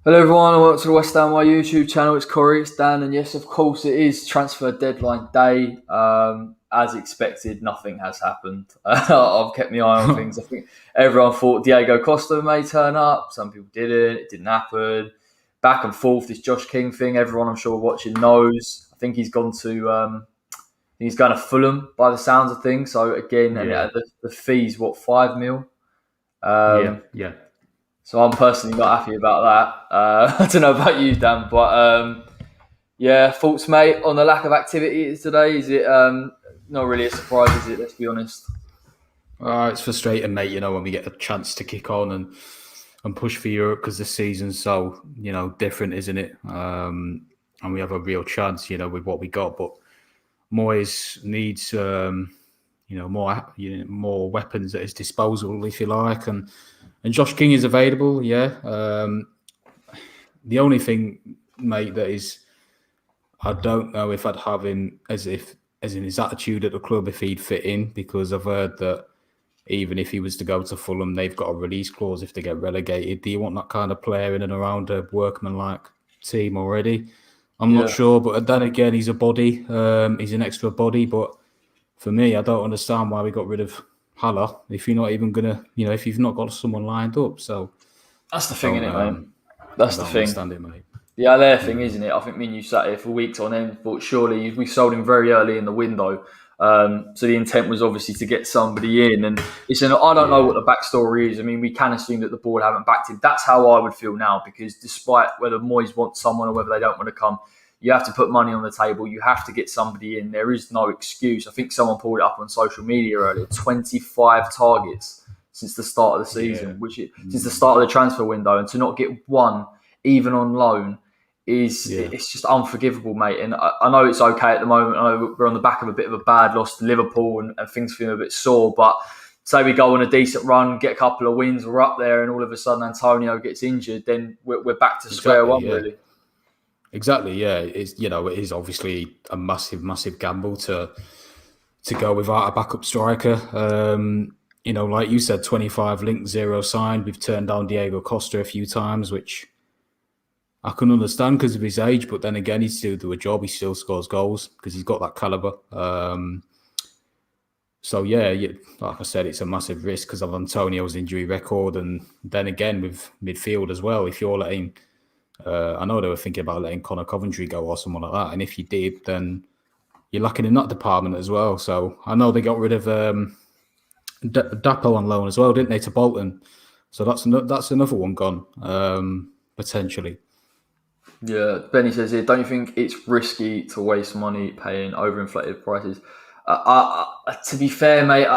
Hello everyone, and welcome to the West Ham My YouTube channel. It's Corey, it's Dan, and yes, of course, it is transfer deadline day. As expected, nothing has happened. I've kept my eye on things. I think everyone thought Diego Costa may turn up. Some people didn't. It didn't happen. Back and forth, this Josh King thing. Everyone I'm sure watching knows. I think he's gone to. He's going to Fulham by the sounds of things. So again, and the fees what, 5 mil. Yeah. So I'm personally not happy about that. I don't know about you, Dan, but thoughts, mate, on the lack of activity today? Is it not really a surprise, is it? Let's be honest. It's frustrating, mate, when we get a chance to kick on and push for Europe because the season's so, different, isn't it? And we have a real chance, with what we got. But Moyes needs, more weapons at his disposal, if you like. And Josh King is available, yeah. The only thing, mate, that is, I don't know if I'd have him as in his attitude at the club if he'd fit in, because I've heard that even if he was to go to Fulham, they've got a release clause if they get relegated. Do you want that kind of player in and around a workman-like team already? I'm not sure, but then again, he's a body. He's an extra body, but for me, I don't understand why we got rid of Haller if you're not even gonna, if you've not got someone lined up. So that's the thing, isn't it, mate? That's the thing. Understand it, mate. The Allaire thing, isn't it? I think me and you sat here for weeks on end, but surely we sold him very early in the window. So the intent was obviously to get somebody in, and I don't know what the backstory is. I mean, we can assume that the board haven't backed him. That's how I would feel now, because despite whether Moyes wants someone or whether they don't want to come, you have to put money on the table. You have to get somebody in. There is no excuse. I think someone pulled it up on social media earlier. 25 targets since the start of the season, since the start of the transfer window, and to not get one, even on loan, it's just unforgivable, mate. And I know it's okay at the moment. I know we're on the back of a bit of a bad loss to Liverpool, and things feel a bit sore. But say we go on a decent run, get a couple of wins, we're up there, and all of a sudden Antonio gets injured, then we're back to square one, really. Exactly, yeah. It is obviously a massive, massive gamble to go without a backup striker. Like you said, 25 linked, 0 signed. We've turned down Diego Costa a few times, which I can understand because of his age. But then again, he'd still do a job. He still scores goals because he's got that caliber. Like I said, it's a massive risk because of Antonio's injury record, and then again with midfield as well. If you're letting I know they were thinking about letting Connor Coventry go or someone like that. And if you did, then you're lacking in that department as well. So I know they got rid of Dapo on loan as well, didn't they, to Bolton? So that's another one gone, potentially. Yeah, Benny says here, don't you think it's risky to waste money paying overinflated prices? To be fair, mate,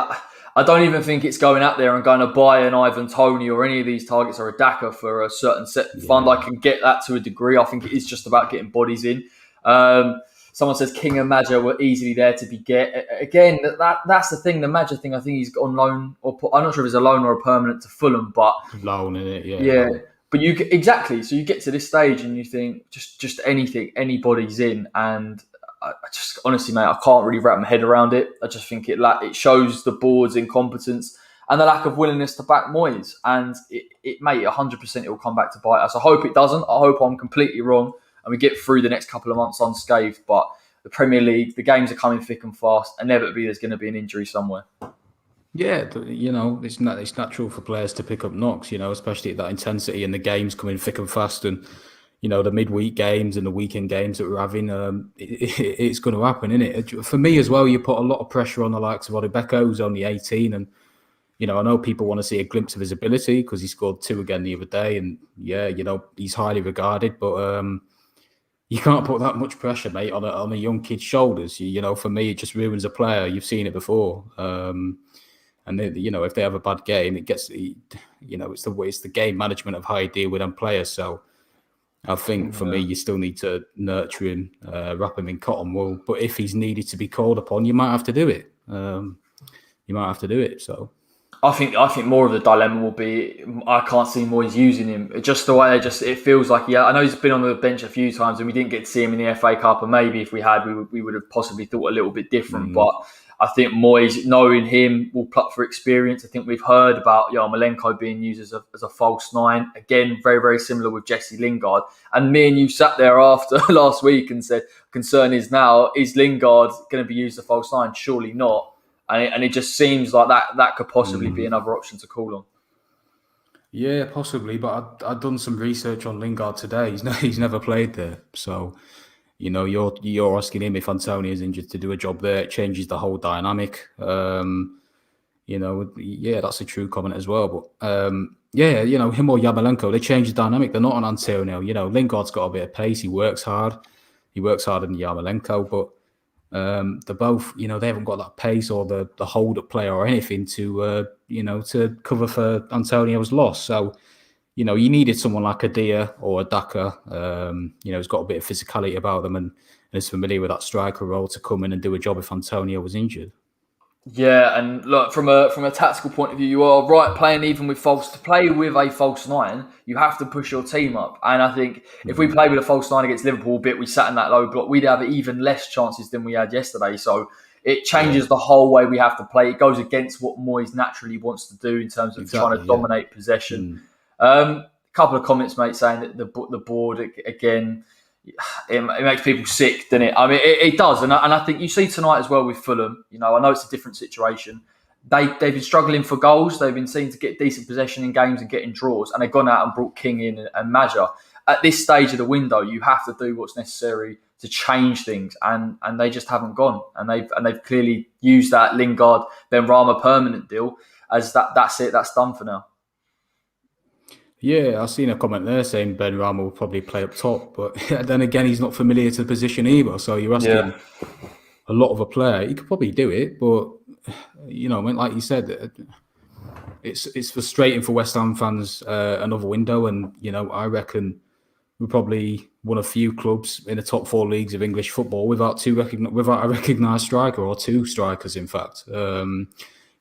I don't even think it's going out there and going to buy an Ivan Toney or any of these targets or a Daka for a certain set fund. I can get that to a degree. I think it is just about getting bodies in. Someone says King and Madja were easily there to be get. Again, that's the thing. The Madja thing, I think he's on loan, or I'm not sure if it's a loan or a permanent to Fulham, but loan in it, yeah. But exactly. So you get to this stage and you think just anything, anybody's in, and I just honestly, mate, I can't really wrap my head around it. I just think it shows the board's incompetence and the lack of willingness to back Moyes. And mate, 100% it will come back to bite us. I hope it doesn't. I hope I'm completely wrong and we get through the next couple of months unscathed. But the Premier League, the games are coming thick and fast. Inevitably, there's going to be an injury somewhere. Yeah, it's natural for players to pick up knocks, especially at that intensity and the games coming thick and fast, and the midweek games and the weekend games that we're having, it's going to happen, isn't it? For me as well, you put a lot of pressure on the likes of Odebeko, who's only 18, and I know people want to see a glimpse of his ability because he scored 2 again the other day, and he's highly regarded, but you can't put that much pressure, mate, on a young kid's shoulders. For me, it just ruins a player. You've seen it before. And they, if they have a bad game, it gets, it's the game management of how you deal with them players. So I think for me, you still need to nurture him, wrap him in cotton wool. But if he's needed to be called upon, you might have to do it. So I think more of the dilemma will be I can't see Moyes using him. Just the way it feels like I know he's been on the bench a few times and we didn't get to see him in the FA Cup, and maybe if we had, we would have possibly thought a little bit different. But I think Moyes, knowing him, will pluck for experience. I think we've heard about Yarmolenko being used as a false nine. Again, very, very similar with Jesse Lingard. And me and you sat there after last week and said, concern is now, is Lingard going to be used as a false nine? Surely not. And it just seems like that could possibly be another option to call on. Yeah, possibly. But I've done some research on Lingard today. He's never played there. So, you're asking him if Antonio is injured to do a job there. It changes the whole dynamic. That's a true comment as well. But, him or Yarmolenko, they change the dynamic. They're not on Antonio. Lingard's got a bit of pace. He works hard. He works harder than Yarmolenko, but they're both, they haven't got that pace or the hold-up play or anything to cover for Antonio's loss. So, you needed someone like a Dia or a Daka, who's got a bit of physicality about them and is familiar with that striker role to come in and do a job if Antonio was injured. Yeah, and look, from a tactical point of view, you are right. Playing even with to play with a false nine, you have to push your team up. And I think if we play with a false nine against Liverpool, we sat in that low block, we'd have even less chances than we had yesterday. So it changes the whole way we have to play. It goes against what Moyes naturally wants to do in terms of trying to dominate possession. A couple of comments, mate, saying that the board again. It makes people sick, doesn't it? I mean, it does, and I think you see tonight as well with Fulham. I know it's a different situation. They've been struggling for goals. They've been seen to get decent possession in games and getting draws, and they've gone out and brought King in and Maja. At this stage of the window, you have to do what's necessary to change things, and they just haven't gone. And they've clearly used that Lingard Benrahma permanent deal as that's it. That's done for now. Yeah, I've seen a comment there saying Benrahma will probably play up top, but then again, he's not familiar to the position either. So you're asking a lot of a player. He could probably do it, but like you said, it's frustrating for West Ham fans. Another window, and I reckon we're probably one of few clubs in the top 4 leagues of English football without a recognised striker or 2 strikers. In fact.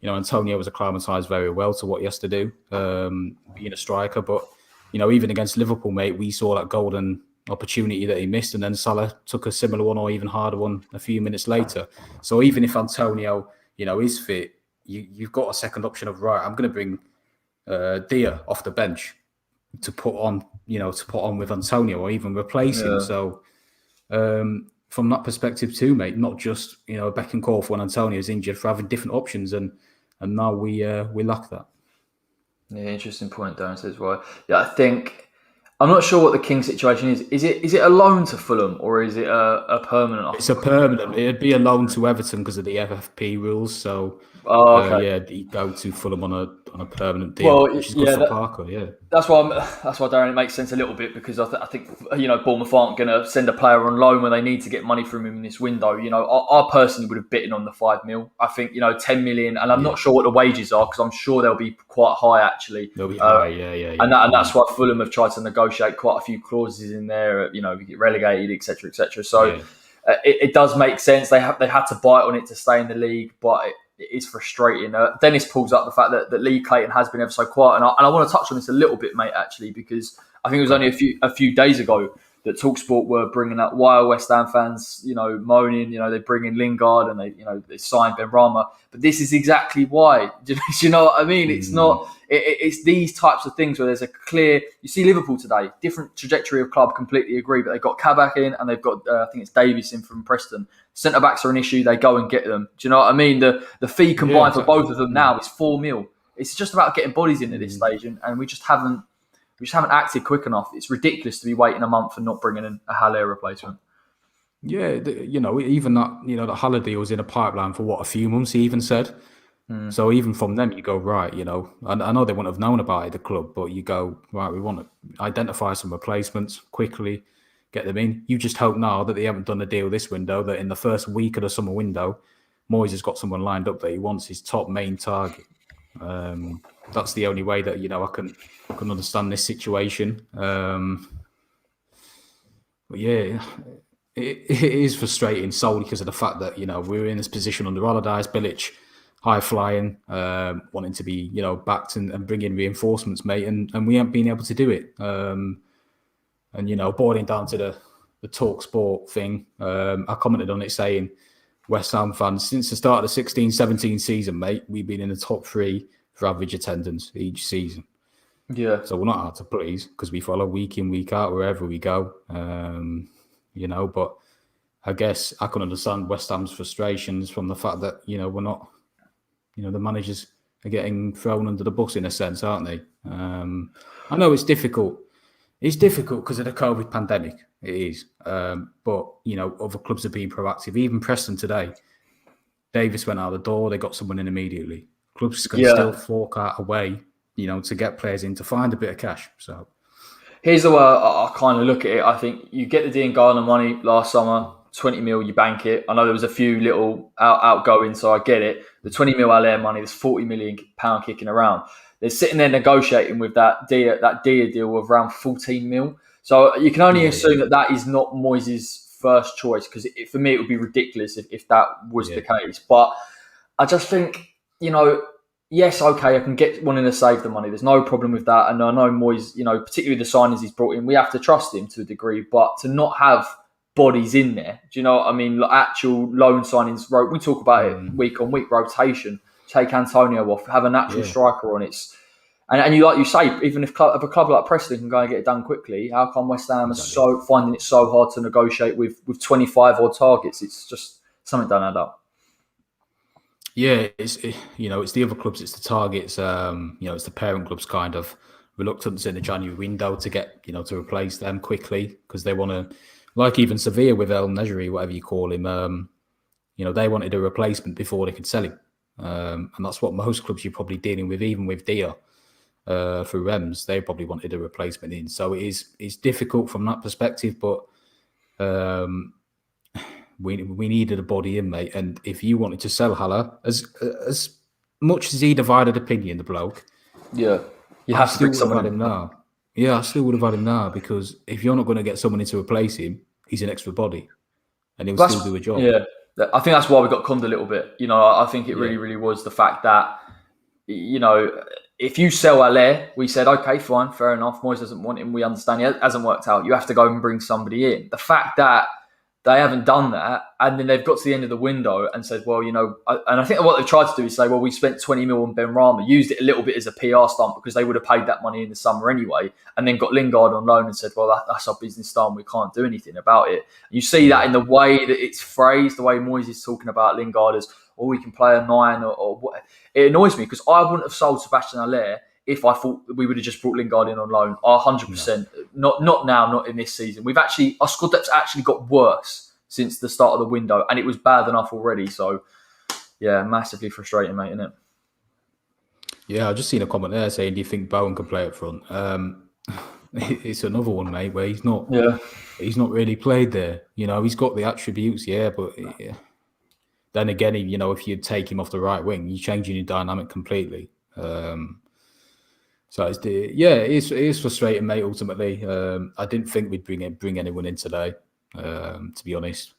Antonio was acclimatised very well to what he has to do, being a striker. But, even against Liverpool, mate, we saw that golden opportunity that he missed, and then Salah took a similar one or even harder one a few minutes later. So even if Antonio, is fit, you've got a second option of, right, I'm going to bring Dia off the bench to put on with Antonio or even replace him. So from that perspective too, mate, not just, a beck and call for when Antonio's injured, for having different options, and now we lack that. Yeah, interesting point, Darren says. Well, I think I'm not sure what the King situation is. Is it a loan to Fulham or is it a permanent offer? It's a permanent. It'd be a loan to Everton because of the FFP rules. So he'd go to Fulham on a permanent deal, which is good for Parker. Yeah, that's why Darren, it makes sense a little bit, because I think Bournemouth aren't going to send a player on loan when they need to get money from him in this window. I personally would have bitten on the 5 mil. I think 10 million, and I'm not sure what the wages are, because I'm sure they'll be quite high actually. They'll be high, yeah. And that's why Fulham have tried to negotiate quite a few clauses in there. We get relegated, etc., etc. So it does make sense. They had to bite on it to stay in the league, but it is frustrating. Dennis pulls up the fact that Lee Clayton has been ever so quiet, and I want to touch on this a little bit, mate, actually, because I think it was only a few days ago that TalkSport were bringing up why are West Ham fans, moaning, they bring in Lingard and they signed Benrahma, but this is exactly why. Do you know what I mean? It's not. It's these types of things where there's a clear. You see Liverpool today, different trajectory of club, completely agree, but they've got Kabak in and they've got I think it's Davies in from Preston. Centre backs are an issue. They go and get them. Do you know what I mean? The fee combined for both of them now is 4 mil. It's just about getting bodies in at this stage, and we just haven't acted quick enough. It's ridiculous to be waiting a month and not bringing in a Haller replacement. Yeah, even that, the Haller deal was in a pipeline for a few months, he even said. So even from them, you go, right, I know they wouldn't have known about it, the club, but you go, right, we want to identify some replacements quickly, get them in. You just hope now that they haven't done a deal this window, that in the first week of the summer window, Moyes has got someone lined up that he wants his top main target. That's the only way that, I can understand this situation. But yeah, it is frustrating solely because of the fact that, we were in this position under Allardyce. Bilic high flying, wanting to be, backed and bring in reinforcements, mate. And we haven't been able to do it. And, boiling down to the talk sport thing, I commented on it saying, West Ham fans, since the start of the 16-17 season, mate, we've been in the top 3 for average attendance each season. Yeah. So we're not hard to please because we follow week in, week out, wherever we go. But I guess I can understand West Ham's frustrations from the fact that, we're not, the managers are getting thrown under the bus in a sense, aren't they? I know it's difficult. It's difficult because of the COVID pandemic. It is. But, other clubs have been proactive. Even Preston today, Davis went out the door. They got someone in immediately. Clubs can still fork out a way, to get players in to find a bit of cash. So here's the way I kind of look at it. I think you get the Dean Garner money last summer, 20 mil, you bank it. I know there was a few little outgoings, so I get it. The 20 mil Allaire money, there's £40 million kicking around. They're sitting there negotiating with that Dia deal of around 14 mil. So you can only assume that is not Moyes' first choice, because for me it would be ridiculous if that was the case. But I just think, yes, okay, I can get wanting to save the money. There's no problem with that. And I know Moyes, particularly the signings he's brought in, we have to trust him to a degree. But to not have bodies in there, do you know what I mean? Like actual loan signings, we talk about it week on week, rotation. Take Antonio off, have a natural striker on it. And you, like you say, even if a club like Preston can go and get it done quickly, how come West Ham are finding it so hard to negotiate with 25 odd targets? It's just something don't add up. Yeah, it's the other clubs, it's the targets, it's the parent clubs kind of reluctance in the January window to get, to replace them quickly because they want to, like even Sevilla with El Nejri, whatever you call him, they wanted a replacement before they could sell him. And that's what most clubs you're probably dealing with, even with Dia for Rems, they probably wanted a replacement in. So it's difficult from that perspective, but we needed a body in, mate. And if you wanted to sell Haller, as much as he divided opinion, the bloke, you have to bring someone in now. Yeah, I still would have had him now because if you're not going to get someone in to replace him, he's an extra body, and he'll still do a job. Yeah. I think that's why we got conned a little bit. I think it really, really was the fact that, if you sell Allaire, we said, okay, fine, fair enough. Moyes doesn't want him. We understand it hasn't worked out. You have to go and bring somebody in. The fact that they haven't done that, and then they've got to the end of the window and said, well, and I think what they've tried to do is say, well, we spent 20 mil on Benrahma, used it a little bit as a PR stunt because they would have paid that money in the summer anyway, and then got Lingard on loan and said, well, that's our business style and we can't do anything about it. You see that in the way that it's phrased, the way Moyes is talking about Lingard as, we can play a 9 or what. It annoys me because I wouldn't have sold Sebastien Allaire if I thought we would have just brought Lingard in on loan. 100%. No. Not now, not in this season. Our squad depth's actually got worse since the start of the window, and it was bad enough already. So, yeah, massively frustrating, mate, isn't it? Yeah, I just seen a comment there saying, do you think Bowen can play up front? It's another one, mate, where he's not really played there. He's got the attributes, but then again, if you take him off the right wing, you're changing your dynamic completely. So it is frustrating, mate. Ultimately, I didn't think we'd bring anyone in today. To be honest,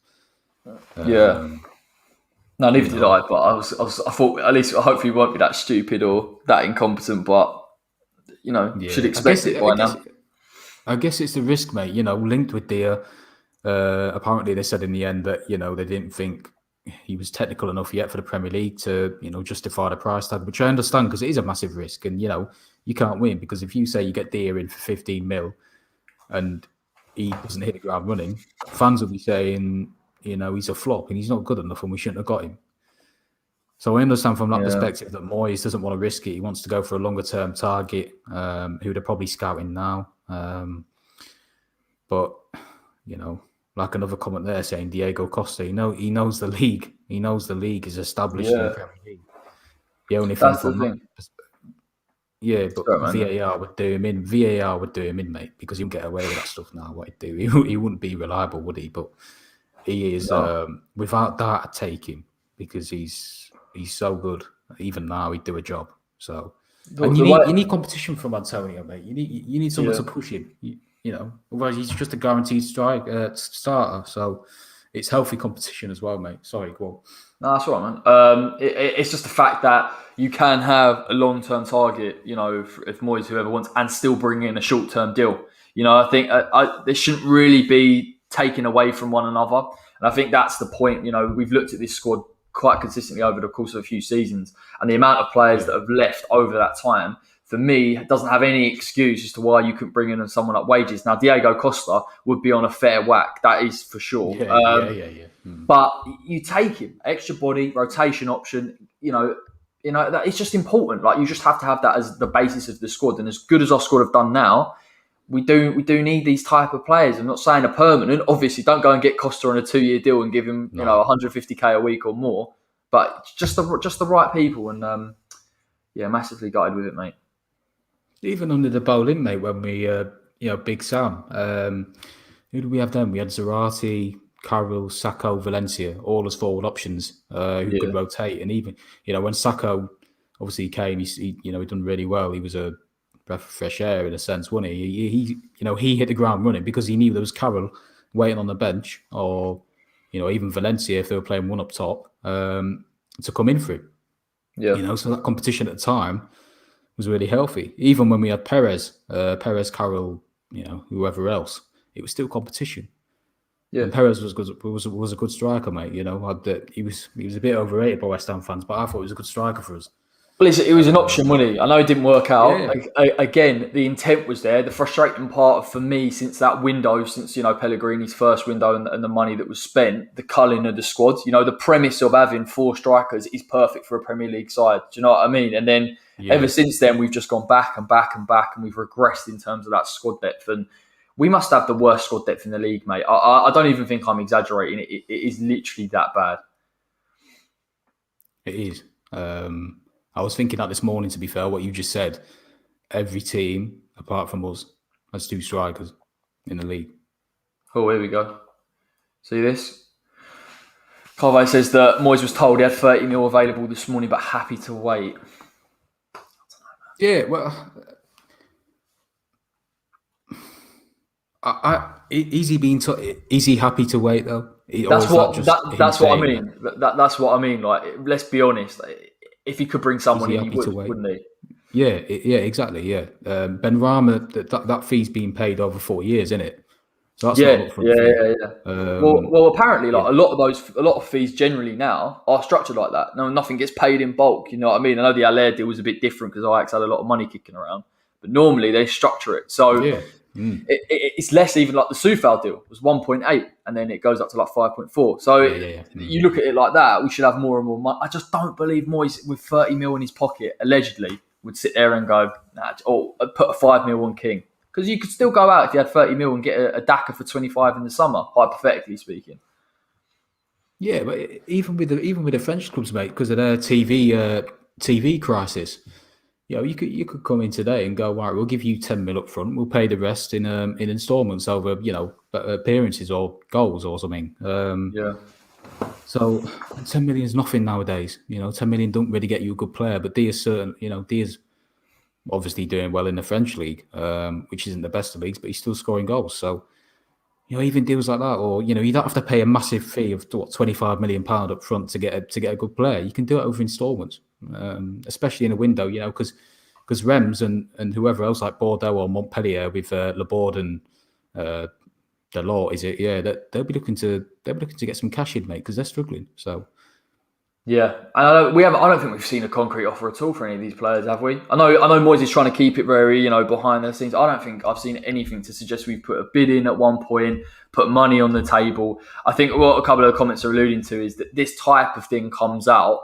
no, neither did I. But I thought at least hopefully we won't be that stupid or that incompetent. But should expect it by now. I guess it's the risk, mate. Linked with Dia. Apparently, they said in the end that they didn't think he was technical enough yet for the Premier League to justify the price tag, which I understand because it is a massive risk, and you can't win because if you say you get Dia in for 15 mil and he doesn't hit the ground running, fans will be saying he's a flop and he's not good enough and we shouldn't have got him. So I understand from that perspective that Moyes doesn't want to risk it. He wants to go for a longer term target, who they're probably scouting now. But like another comment there saying Diego Costa, he knows the league. He knows the league is established in the Premier League. The only thing but VAR would do him in. VAR would do him in, mate, because he'll get away with that stuff now. What he'd do, he wouldn't be reliable, would he? But he is. Without that, I'd take him because he's so good. Even now, he'd do a job. So, and you need competition from Antonio, mate. You need someone to push him. Otherwise he's just a guaranteed starter. So it's healthy competition as well, mate. Sorry, go on. No, that's right, man. It's just the fact that you can have a long-term target, if Moyes, whoever wants, and still bring in a short-term deal. I think they shouldn't really be taken away from one another. And I think that's the point. We've looked at this squad quite consistently over the course of a few seasons, and the amount of players that have left over that time, for me, doesn't have any excuse as to why you couldn't bring in someone at wages. Now, Diego Costa would be on a fair whack, that is for sure. Yeah. But you take him, extra body, rotation option. That it's just important. Like, you just have to have that as the basis of the squad. And as good as our squad have done now, we do need these type of players. I'm not saying a permanent. Obviously, don't go and get Costa on a 2-year deal and give him 150k a week or more. But just the right people. And massively gutted with it, mate. Even under the bowling, mate, when we, Big Sam, who do we have then? We had Zarate, Carroll, Sacco, Valencia, all as forward options who could rotate. And even, when Sacco obviously came, he done really well. He was a breath of fresh air in a sense, wasn't he? He hit the ground running because he knew there was Carroll waiting on the bench, or, even Valencia, if they were playing one up top, to come in for him. Yeah. So that competition at the time was really healthy. Even when we had Perez, Carroll, whoever else, it was still competition. Yeah, and Perez was good. Was a good striker, mate. He was a bit overrated by West Ham fans, but I thought he was a good striker for us. Well, it was an option, wasn't he? I know it didn't work out. Yeah. Again, the intent was there. The frustrating part for me since that window, since Pellegrini's first window and the money that was spent, the culling of the squad. The premise of having 4 strikers is perfect for a Premier League side. Do you know what I mean? And then ever since then, we've just gone back and back and back, and we've regressed in terms of that squad depth. And we must have the worst squad depth in the league, mate. I don't even think I'm exaggerating. It is literally that bad. It is. I was thinking that this morning, to be fair, what you just said. Every team, apart from us, has 2 strikers in the league. Oh, here we go. See this? Carve says that Moyes was told he had 30 mil available this morning, but happy to wait. Yeah, well... is he happy to wait though? That's what I mean. That's what I mean. Like, let's be honest. If he could bring someone in, he would, wouldn't he? Yeah, exactly. Yeah, Benrahma, that fee's being paid over 4 years, isn't it? So that's not up front fee. Well, apparently, a lot of fees generally now are structured like that. No, nothing gets paid in bulk. You know what I mean? I know the Allaire deal was a bit different because Ajax had a lot of money kicking around, but normally they structure it so. Yeah. It's less. Even like the Soufal deal was 1.8 and then it goes up to like 5.4. So you look at it like that, we should have more and more money. I just don't believe Moyes with 30 mil in his pocket allegedly would sit there and go, put a 5 mil on King, because you could still go out if you had 30 mil and get a Daka for 25 in the summer, hypothetically speaking. Yeah, but even with the French clubs, mate, because of their TV crisis. You could come in today and go, right, we'll give you 10 mil up front. We'll pay the rest in installments over, appearances or goals or something. So 10 million is nothing nowadays. 10 million don't really get you a good player, but Dia's obviously doing well in the French league, which isn't the best of leagues, but he's still scoring goals. So, even deals like that, or, you don't have to pay a massive fee of £25 million up front to get a good player. You can do it over installments, especially in a window, because Rems and whoever else like Bordeaux or Montpellier with Laborde and Delort, is it? Yeah, they'll be looking to get some cash in, mate, because they're struggling. So. Yeah, and I don't think we've seen a concrete offer at all for any of these players, have we? I know Moyes is trying to keep it very, behind the scenes. I don't think I've seen anything to suggest we've put a bid in at one point, put money on the table. I think what a couple of the comments are alluding to is that this type of thing comes out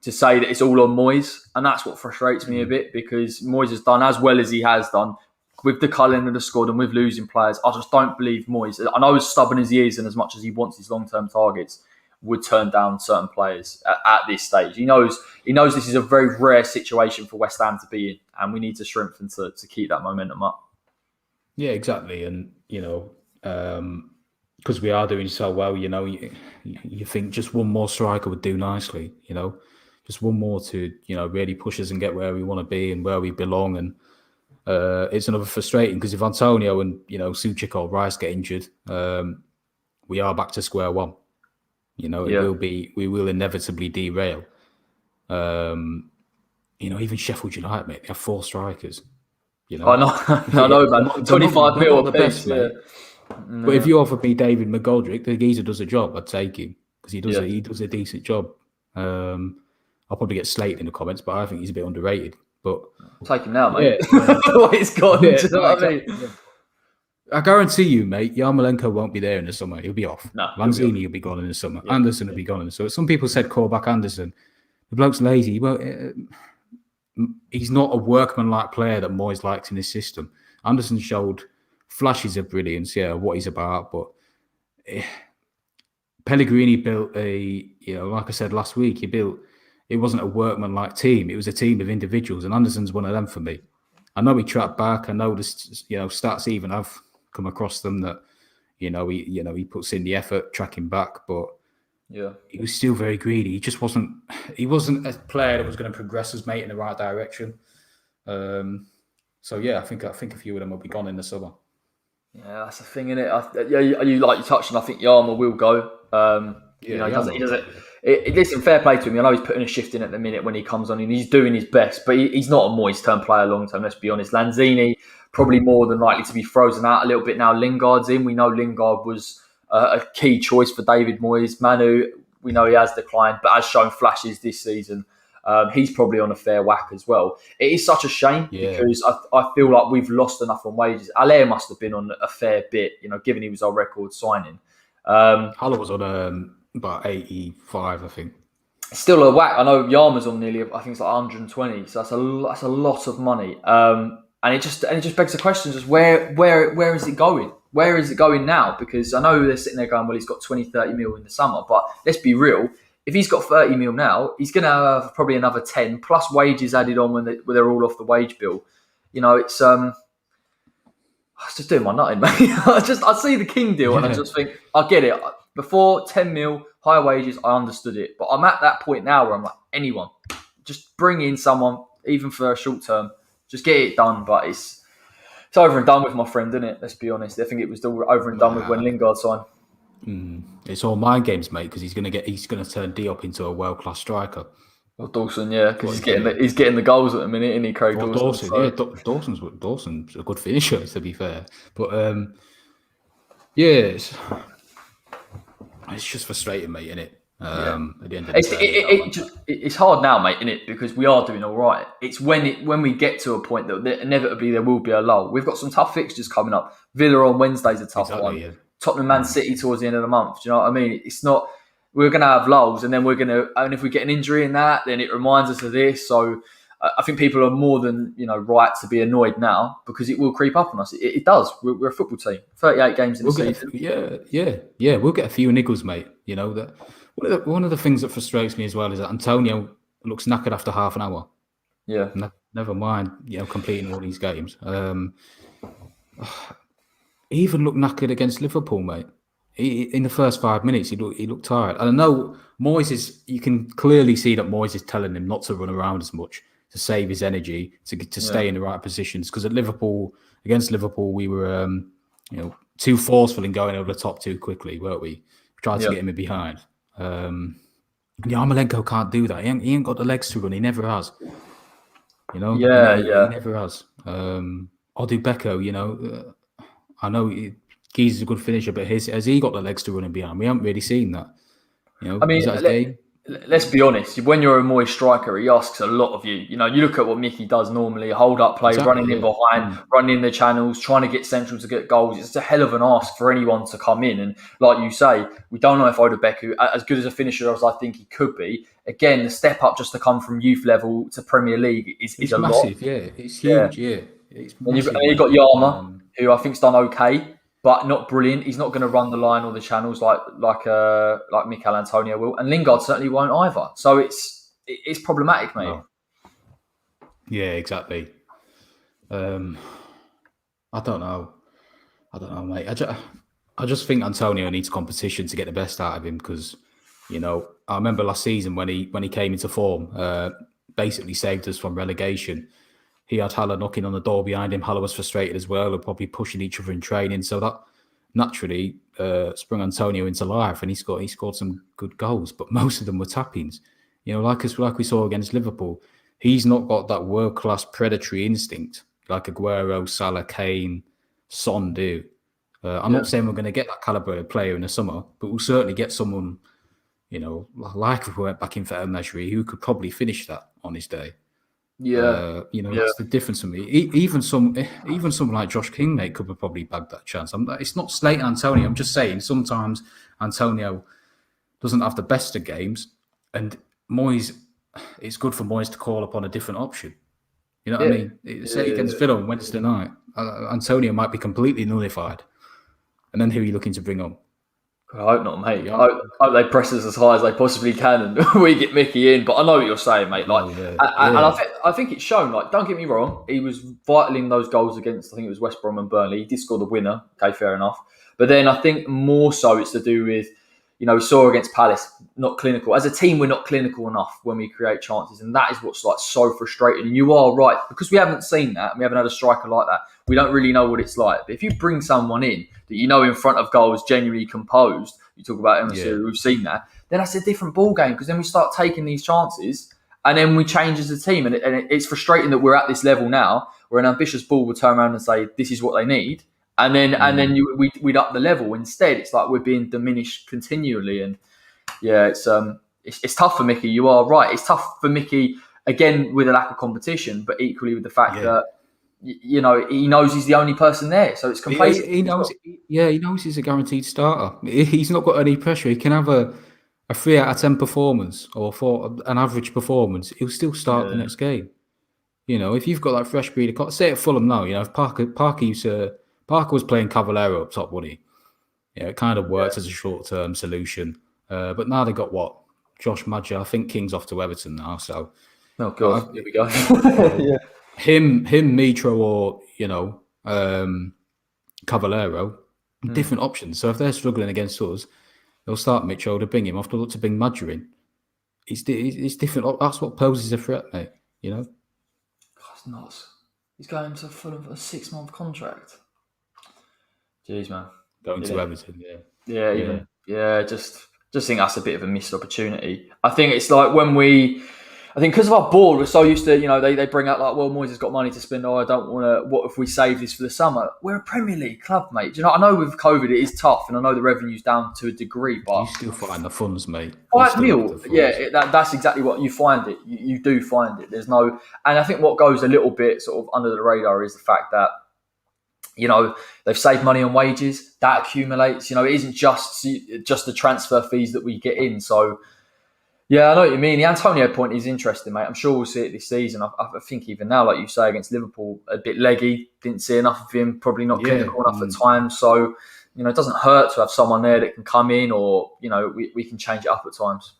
to say that it's all on Moyes, and that's what frustrates me a bit, because Moyes has done as well as he has done with the culling of the squad and with losing players. I just don't believe Moyes. I know as stubborn as he is and as much as he wants his long-term targets, would turn down certain players at this stage. He knows this is a very rare situation for West Ham to be in, and we need to strengthen to keep that momentum up. Yeah, exactly. And, because we are doing so well, you think just one more striker would do nicely, just one more to, really push us and get where we want to be and where we belong. And it's another frustrating, because if Antonio and, Suchik or Rice get injured, we are back to square one. You know, Yeah. we will inevitably derail. You know, even Sheffield United, mate, they have 4 strikers. You I know, know, I know, man. 25 they're not mil the a piece. best, Yeah. mate. But if you offered me David McGoldrick, the geezer does a job, I'd take him because Yeah. he does a decent job. I'll probably get slated in the comments, but I think he's a bit underrated. But Take him now, mate. yeah, What he's gone. yeah, Do you know no, what I mean? exactly. I guarantee you, mate, Yarmolenko won't be there in the summer. He'll be off. No, Lanzini will be gone in the summer. Yeah. Anderson will be gone in the summer. Some people said call back Anderson. The bloke's lazy. Well, he's not a workman-like player that Moyes likes in his system. Anderson showed flashes of brilliance, what he's about, but Pellegrini built like I said last week, it wasn't a workman-like team. It was a team of individuals, and Anderson's one of them for me. I know he tracked back. I know this, stats even I've come across them that, he puts in the effort tracking back, but he was still very greedy. He just wasn't a player that was going to progress his mate in the right direction. So I think a few of them will be gone in the summer. Yeah, that's the thing, isn't it? You touched on. I think Yarmo will go. He does it. Listen, fair play to him. I know he's putting a shift in at the minute when he comes on, and he's doing his best. But he's not a Moyes term player long term. Let's be honest. Lanzini probably more than likely to be frozen out a little bit now. Lingard's in. We know Lingard was a key choice for David Moyes. Manu, we know he has declined, but has shown flashes this season. He's probably on a fair whack as well. It is such a shame because I feel like we've lost enough on wages. Allaire must have been on a fair bit, given he was our record signing. Haller was on about 85, I think. Still a whack. I know Yarma's on nearly, I think it's like 120. So that's a lot of money. And it just begs the question: just where is it going? Where is it going now? Because I know they're sitting there going, well, he's got 20, 30 mil in the summer, but let's be real. If he's got 30 mil now, he's going to have probably another 10 plus wages added on when they're all off the wage bill. It's I was just doing my nutting, mate. I see the King deal and I just think, I get it. Before 10 mil, higher wages, I understood it. But I'm at that point now where I'm like, anyone, just bring in someone, even for a short term, just get it done. But it's over and done with, my friend, isn't it? Let's be honest. I think it was still over and done with when Lingard signed. It's all mind games, mate, because he's going to turn Diop into a world-class striker. Well, Dawson, because he's getting the goals at the minute, isn't he, Craig Dawson? Dawson's a good finisher, to be fair. But it's just frustrating, mate, isn't it? At the end of the day, it's hard now, mate, isn't it? Because we are doing all right. It's when we get to a point that inevitably there will be a lull. We've got some tough fixtures coming up. Villa on Wednesday's a tough one. Yeah. Tottenham, Man City towards the end of the month. Do you know what I mean? It's not. We're going to have lulls, and then and if we get an injury in that, then it reminds us of this. So I think people are more than right to be annoyed now because it will creep up on us. It does. We're a football team. 38 games in the season. We'll get a few niggles, mate. One of the things that frustrates me as well is that Antonio looks knackered after half an hour. Yeah. Never mind, completing all these games. He even looked knackered against Liverpool, mate. In the first 5 minutes, he looked tired. And I know you can clearly see that Moyes is telling him not to run around as much, to save his energy, to stay in the right positions. Because against Liverpool, we were too forceful in going over the top too quickly, weren't we? We tried to get him in behind. Yarmolenko can't do that. He ain't got the legs to run. He never has. He never has. Odubeko, I know Geezer's a good finisher, but has he got the legs to run in behind? We haven't really seen that. Let's be honest. When you're a Moyes striker, he asks a lot of you. You look at what Mickey does normally: hold up play, running in behind, running in the channels, trying to get central to get goals. It's a hell of an ask for anyone to come in. And like you say, we don't know if Odubeko, as good as a finisher as I think he could be, again, the step up just to come from youth level to Premier League is a massive, lot. It's huge, It's massive, and you've got Yarma, who I think's done okay, but not brilliant. He's not going to run the line or the channels like Michail Antonio will, and Lingard certainly won't either. So it's problematic, mate. No. Yeah, exactly. I don't know, mate. I just think Antonio needs competition to get the best out of him because, I remember last season when he came into form, basically saved us from relegation. He had Haller knocking on the door behind him. Haller was frustrated as well and probably pushing each other in training. So that naturally, sprung Antonio into life, and he scored some good goals, but most of them were tap-ins. Like we saw against Liverpool, he's not got that world-class predatory instinct like Aguero, Salah, Kane, Son do. I'm not saying we're going to get that calibrated player in the summer, but we'll certainly get someone, like if we went back in for El Nasri, who could probably finish that on his day. That's the difference for me. Even someone like Josh King, mate, could have probably bagged that chance. It's not slating Antonio. I'm just saying sometimes Antonio doesn't have the best of games, and Moyes, it's good for Moyes to call upon a different option. You know what I mean? Say against Villa on Wednesday night, Antonio might be completely nullified, and then who are you looking to bring on? I hope not, mate. I hope they press us as high as they possibly can and we get Mickey in. But I know what you're saying, mate. And I think it's shown. Like, don't get me wrong, he was vital in those goals against, I think it was West Brom and Burnley. He did score the winner. Okay, fair enough. But then I think more so it's to do with, we saw against Palace, not clinical. As a team, we're not clinical enough when we create chances. And that is what's like so frustrating. And you are right, because we haven't seen that. We haven't had a striker like that. We don't really know what it's like. But if you bring someone in that in front of goal is genuinely composed, you talk about Emerson, we've seen that, then that's a different ball game, because then we start taking these chances and then we change as a team. And it's frustrating that we're at this level now where an ambitious ball will turn around and say, this is what they need. And then we'd up the level. Instead, it's like we're being diminished continually. And it's tough for Mickey. You are right. It's tough for Mickey, again, with a lack of competition, but equally with the fact that, he knows he's the only person there. So it's complacent. He knows he's a guaranteed starter. He's not got any pressure. He can have a 3 out of 10 performance or for an average performance. He'll still start the next game. If you've got that fresh breed of, say at Fulham now, if Parker was playing Cavallero up top, wouldn't he? It kind of worked as a short-term solution. But now they got what? Josh Maja. I think King's off to Everton now. So, oh god, here we go. Him, Mitro, or Cavallero, different options. So if they're struggling against us, they'll start Mitro to bring him off. They'll look to bring Maja in. It's different. That's what poses a threat, mate. God, it's nuts. He's going to Fulham for a 6-month contract. Jeez, man. Going to Everton, just think that's a bit of a missed opportunity. I think it's like because of our board, we're so used to, they bring out like, well, Moyes has got money to spend. Oh, I don't want to, what if we save this for the summer? We're a Premier League club, mate. I know with COVID it is tough, and I know the revenue's down to a degree, but you still find the funds, mate. $5 million, that's exactly what you find it. You do find it. There's no, and I think what goes a little bit sort of under the radar is the fact that, they've saved money on wages. That accumulates. It isn't just the transfer fees that we get in. So, yeah, I know what you mean. The Antonio point is interesting, mate. I'm sure we'll see it this season. I think even now, like you say, against Liverpool, a bit leggy. Didn't see enough of him. Probably not clinical enough at times. So, it doesn't hurt to have someone there that can come in, or we can change it up at times.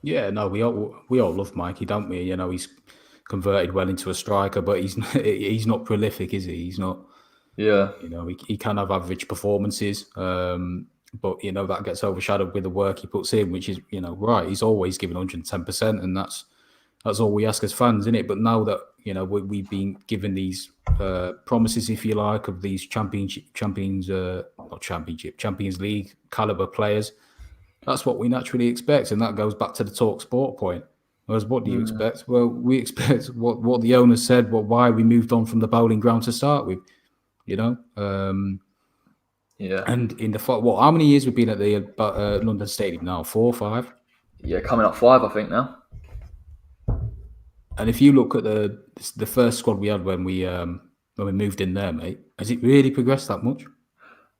Yeah, no, we all love Mikey, don't we? He's converted well into a striker, but he's not prolific, is he? He's not. Yeah. He can have average performances, but that gets overshadowed with the work he puts in, which is right. He's always given 110%, and that's all we ask as fans, isn't it? But now that we've been given these promises, if you like, of these Champions League caliber players, that's what we naturally expect, and that goes back to the Talk Sport point. Whereas, what do you expect? Well, we expect what the owner said. Why we moved on from the bowling ground to start with. And in the how many years we've been at the London Stadium now? 4 or 5? Yeah, coming up 5, I think now. And if you look at the first squad we had when we moved in there, mate, has it really progressed that much?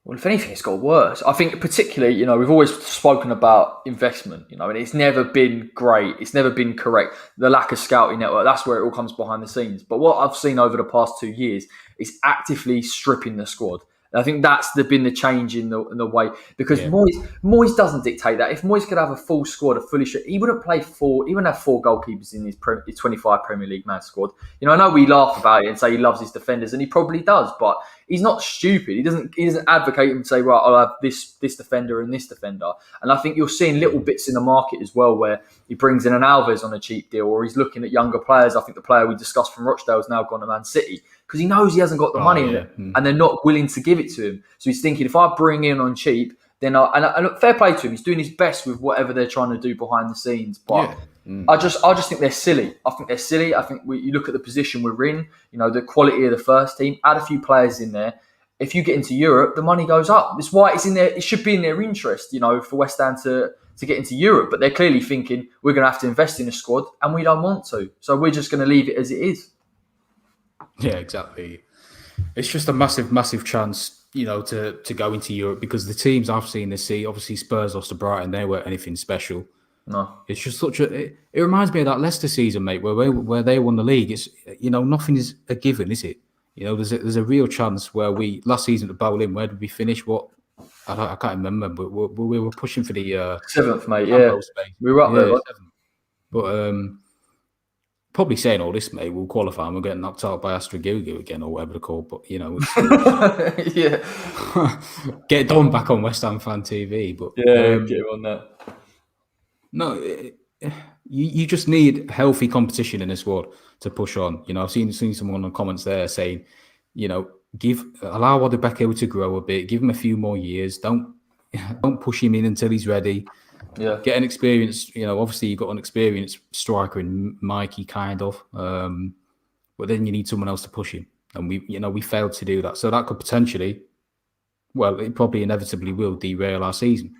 Well, if anything, it's got worse. I think particularly, we've always spoken about investment, and it's never been great. It's never been correct. The lack of scouting network, that's where it all comes behind the scenes. But what I've seen over the past 2 years is actively stripping the squad. And I think that's been the change in the way, because Moyes doesn't dictate that. If Moyes could have a full squad, he wouldn't play 4. He wouldn't have 4 goalkeepers in his 25 Premier League man squad. I know we laugh about it and say he loves his defenders, and he probably does. But he's not stupid. He doesn't advocate and say, right, I'll have this defender and this defender. And I think you're seeing little bits in the market as well where he brings in an Alves on a cheap deal, or he's looking at younger players. I think the player we discussed from Rochdale has now gone to Man City because he knows he hasn't got the money and they're not willing to give it to him. So he's thinking, if I bring in on cheap, then and fair play to him. He's doing his best with whatever they're trying to do behind the scenes. But I just think they're silly. I think they're silly. I think you look at the position we're in, the quality of the first team, add a few players in there. If you get into Europe, the money goes up. That's why it's in there. It should be in their interest, for West Ham to get into Europe. But they're clearly thinking we're going to have to invest in a squad and we don't want to. So we're just going to leave it as it is. Yeah, exactly. It's just a massive, massive chance, to go into Europe, because the teams I've seen this season, obviously Spurs lost to Brighton, they weren't anything special. No, it's just it reminds me of that Leicester season, mate, where they won the league. It's nothing is a given, is it? There's a real chance where last season at Bowling, where did we finish? What I can't remember, but we were pushing for the 7th, mate. Yeah, we were up there. 7th. But probably saying all this, mate, we'll qualify and we'll get knocked out by Astra Gugu again, or whatever they're called. But yeah, get Don back on West Ham Fan TV. But get him on that. No, you just need healthy competition in this world to push on. I've seen someone in the comments there saying, allow Wadebeke to grow a bit, give him a few more years. Don't push him in until he's ready. Yeah, get an experienced. Obviously you've got an experienced striker in Mikey, kind of, but then you need someone else to push him, and we failed to do that. So that could potentially, well, it probably inevitably will derail our season.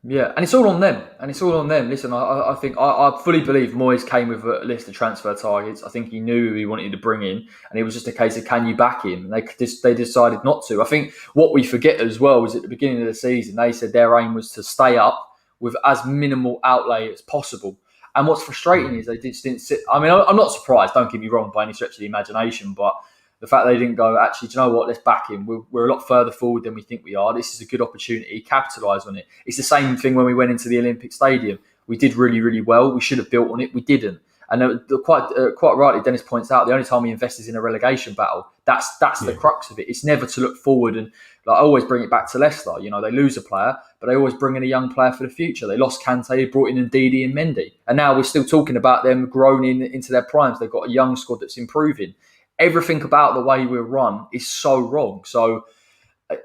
Yeah, and it's all on them. Listen, I think I fully believe Moyes came with a list of transfer targets. I think he knew who he wanted to bring in, and it was just a case of, can you back him? And they decided not to. I think what we forget as well was at the beginning of the season, they said their aim was to stay up with as minimal outlay as possible. And what's frustrating is they just didn't sit. I mean, I'm not surprised, don't get me wrong, by any stretch of the imagination, but the fact they didn't go, actually, do you know what, let's back him. We're a lot further forward than we think we are. This is a good opportunity. Capitalise on it. It's the same thing when we went into the Olympic Stadium. We did really, really well. We should have built on it. We didn't. And quite rightly, Dennis points out, the only time he invests is in a relegation battle. That's the crux of it. It's never to look forward. And I always bring it back to Leicester. They lose a player, but they always bring in a young player for the future. They lost Kante, brought in Ndidi and Mendy. And now we're still talking about them growing into their primes. They've got a young squad that's improving. Everything about the way we're run is so wrong. So,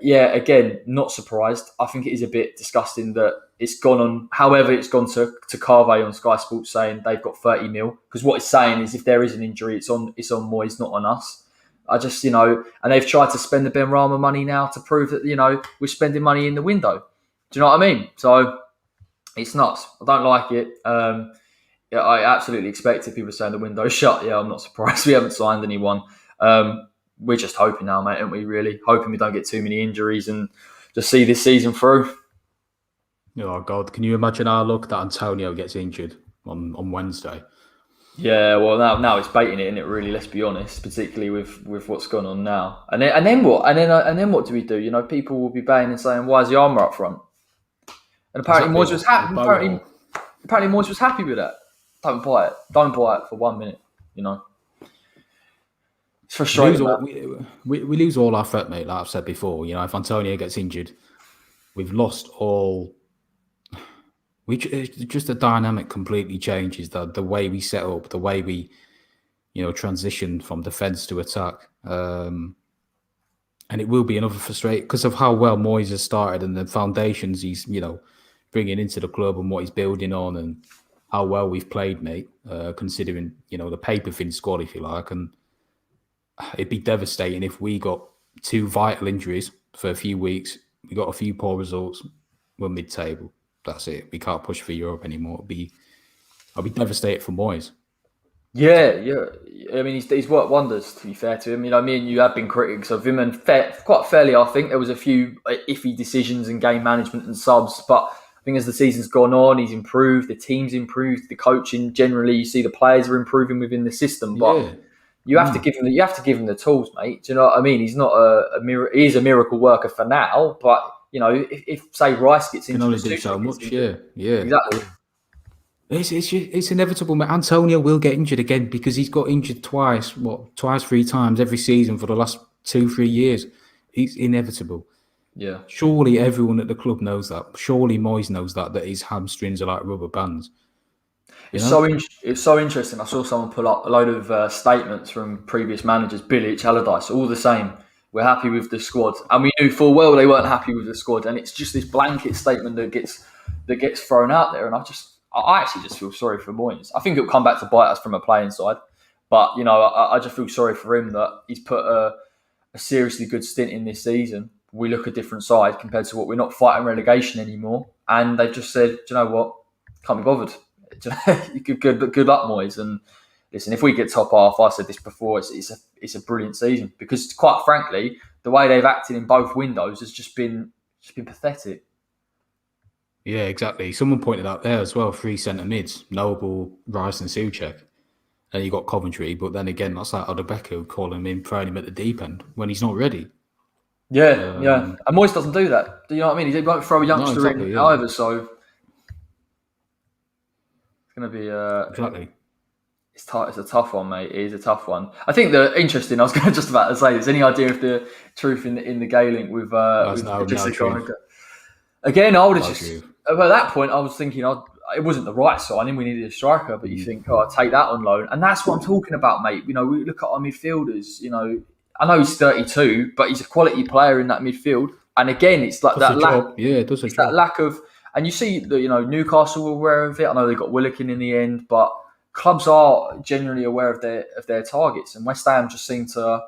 again, not surprised. I think it is a bit disgusting that it's gone on. However, it's gone to Carve on Sky Sports saying they've got 30 mil. Because what it's saying is if there is an injury, it's on Moyes, not on us. I just, and they've tried to spend the Benrahma money now to prove that, we're spending money in the window. Do you know what I mean? So it's nuts. I don't like it. Yeah, I absolutely expected people saying the window's shut. Yeah, I'm not surprised. We haven't signed anyone. We're just hoping now, mate, aren't we, really? Hoping we don't get too many injuries and just see this season through. Oh, God. Can you imagine our luck that Antonio gets injured on Wednesday? Yeah, well, now it's baiting it, isn't it, really? Let's be honest, particularly with what's gone on now. And then what? And then what do we do? People will be baying and saying, why is the armour up front? And apparently Moyes was happy. Apparently Moyes was happy with that. Don't buy it. Don't buy it for 1 minute. It's frustrating. We lose all our threat, mate. Like I've said before, if Antonio gets injured, we've lost all. Just the dynamic completely changes. The way we set up, the way we, transition from defence to attack, and it will be another frustrating because of how well Moyes has started and the foundations he's bringing into the club and what he's building on and how well we've played, mate, considering, the paper-thin squad, if you like. And it'd be devastating if we got 2 vital injuries for a few weeks. We got a few poor results. We're mid-table. That's it. We can't push for Europe anymore. I'll be devastated for Moyes. Yeah. I mean, he's worked wonders, to be fair to him. Me and you have been critics of him, and quite fairly, I think. There was a few iffy decisions in game management and subs, but I think as the season's gone on, he's improved, the team's improved, the coaching generally, you see the players are improving within the system. But you have to give him the tools, mate. Do you know what I mean? He's not he is a miracle worker for now, but if say Rice gets into, can only do so much. Yeah, exactly. It's inevitable, mate. Antonio will get injured again because he's got injured twice, 3 times every season for the last 2-3 years. It's inevitable. Yeah. Surely everyone at the club knows that. Surely Moyes knows that his hamstrings are like rubber bands. It's so interesting. I saw someone pull up a load of statements from previous managers, Bilic, Allardyce, all the same. We're happy with the squad, and we knew full well they weren't happy with the squad. And it's just this blanket statement that gets thrown out there. And I actually just feel sorry for Moyes. I think it'll come back to bite us from a playing side, but I just feel sorry for him that he's put a seriously good stint in this season. We look a different side compared to what we're not fighting relegation anymore, and they've just said, do you know what, can't be bothered. Good luck, Moyes. And listen, if we get top half, I said this before, it's a brilliant season, because quite frankly, the way they've acted in both windows has just been pathetic. Yeah, exactly. Someone pointed out there as well, 3 centre mids, Noble, Rice and Souček. And you got Coventry, but then again, that's like Odebeko calling him in, throwing him at the deep end when he's not ready. Yeah, yeah. And Moyes doesn't do that. Do you know what I mean? He won't throw a youngster in either, so it's going to be... exactly. It's a tough one, mate. It is a tough one. I think interesting, I was going to just about to say, is any idea of the truth in the Gay link with Jesse Lingard? Again, I would have just... At that point, I was thinking, it wasn't the right signing. We needed a striker, but you think, I'll take that on loan. And that's what I'm talking about, mate. We look at our midfielders. I know he's 32, but he's a quality player in that midfield. And again, it's like that lack. Yeah, it does. It's that lack of, and you see that Newcastle were aware of it. I know they got Willokin in the end, but clubs are generally aware of their targets. And West Ham just seem to.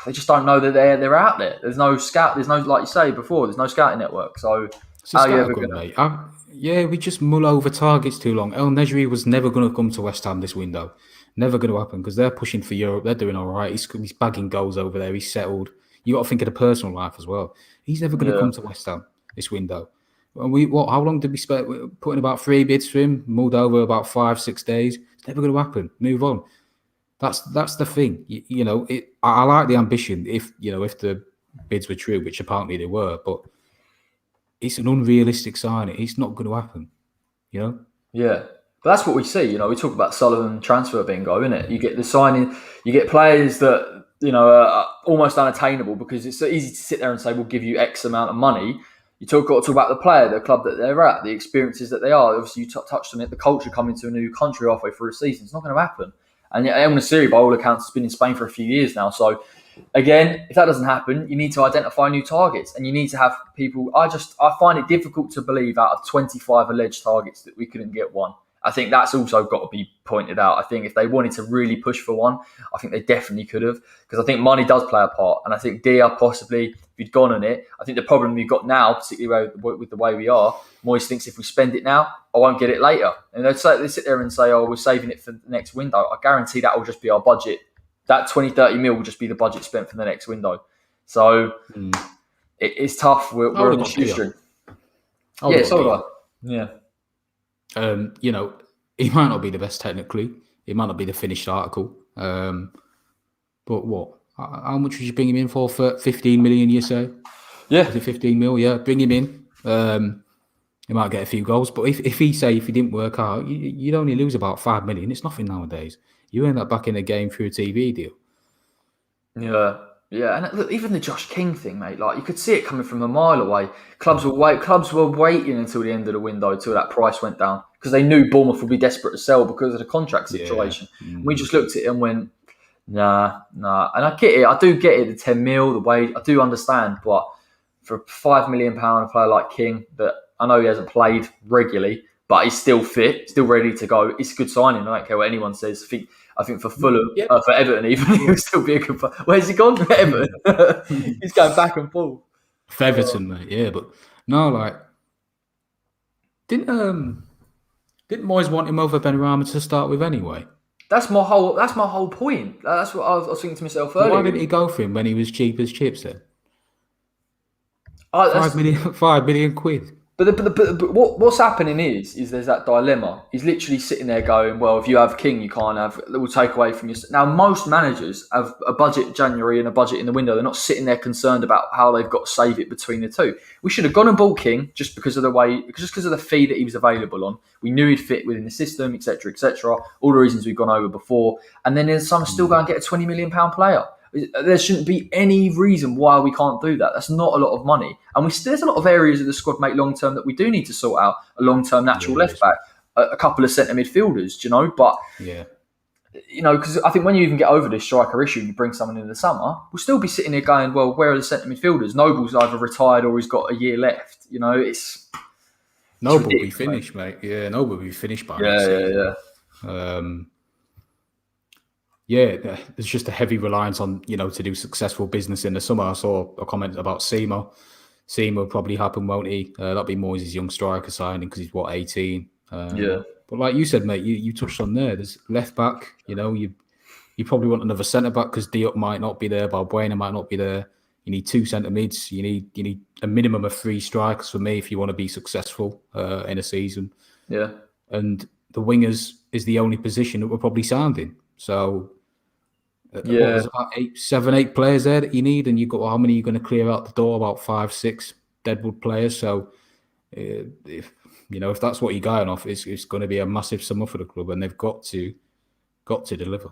They just don't know that they're out there. There's no scout. There's no, like you say before. There's no scouting network. So how are you ever going to? Yeah, we just mull over targets too long. El Nejri was never going to come to West Ham this window. Never going to happen, because they're pushing for Europe. They're doing all right. He's bagging goals over there. He's settled. You got to think of the personal life as well. He's never going to come to West Ham this window. And how long did we spend putting about 3 bids for him? Mulled over about 5-6 days. It's never going to happen. Move on. That's the thing. I like the ambition if the bids were true, which apparently they were, but it's an unrealistic signing. It's not going to happen. Yeah. But that's what we see. We talk about Sullivan transfer bingo, innit? You get the signing, you get players that, are almost unattainable, because it's so easy to sit there and say, we'll give you X amount of money. Got to talk about the player, the club that they're at, the experiences that they are. Obviously, you touched on it, the culture coming to a new country halfway through a season. It's not going to happen. And El Nesiri, by all accounts, has been in Spain for a few years now. So, again, if that doesn't happen, you need to identify new targets, and you need to have people. I find it difficult to believe out of 25 alleged targets that we couldn't get one. I think that's also got to be pointed out. I think if they wanted to really push for one, I think they definitely could have, because I think money does play a part. And I think Dia possibly, if you'd gone on it, I think the problem we've got now, particularly with the way we are, Moyes thinks if we spend it now, I won't get it later. And they sit there and say, we're saving it for the next window. I guarantee that will just be our budget. That 20-30 mil will just be the budget spent for the next window. So it's tough. We're on the shoestring. Yeah, so do I. Yeah. He might not be the best technically. He might not be the finished article. But what? How much would you bring him in for 15 million, you say? Yeah. Is it 15 mil? Yeah, bring him in. He might get a few goals. But if he didn't work out, you'd only lose about 5 million. It's nothing nowadays. You earn that back in the game through a TV deal. Yeah. Yeah, and look, even the Josh King thing, mate, like you could see it coming from a mile away. Clubs were waiting until the end of the window, until that price went down, because they knew Bournemouth would be desperate to sell because of the contract situation. Yeah. We just looked at it and went, nah. And I get it. I do get it, the 10 mil, the wage. I do understand, but for a £5 million player like King, that I know he hasn't played regularly, but he's still fit, still ready to go. It's a good signing. I don't care what anyone says. I think for Fulham, for Everton even, he would still be a good player. Where's he gone? For Everton. He's going back and forth. For Everton, mate, yeah. But no, like, didn't Moyes want him over Benrahma to start with anyway? That's my whole point. That's what I was thinking to myself earlier. Why didn't he go for him when he was cheap as chips then? 5 million quid. But what's happening is there's that dilemma. He's literally sitting there going, well, if you have King, you can't have. We'll take away from you. Now, most managers have a budget in January and a budget in the window. They're not sitting there concerned about how they've got to save it between the two. We should have gone and bought King just because of the fee that he was available on. We knew he'd fit within the system, etc., etc. All the reasons we've gone over before. And then there's some still going to get a £20 million player. There shouldn't be any reason why we can't do that. That's not a lot of money, and there's a lot of areas of the squad, mate, long term that we do need to sort out. A long term natural there left is. back, a couple of centre midfielders, but Yeah. because I think when you even get over this striker issue and you bring someone in the summer, we'll still be sitting there going, well, where are the centre midfielders? Noble's either retired or he's got a year left. Noble will be finished, mate. Yeah, Noble will be finished by next season. There's just a heavy reliance on, to do successful business in the summer. I saw a comment about Seymour. Seymour will probably happen, won't he? That'll be Moyes' young striker signing because he's, 18? But like you said, mate, you touched on there. There's left back, you probably want another centre back because Diop might not be there, Balbuena might not be there. You need 2 centre mids. You need a minimum of 3 strikers for me if you want to be successful in a season. Yeah. And the wingers is the only position that we're probably sounding. So there's about 7, 8 players there that you need, and you've got how many are you going to clear out the door? About 5, 6 deadwood players. So if that's what you're going off, it's going to be a massive summer for the club, and they've got to deliver.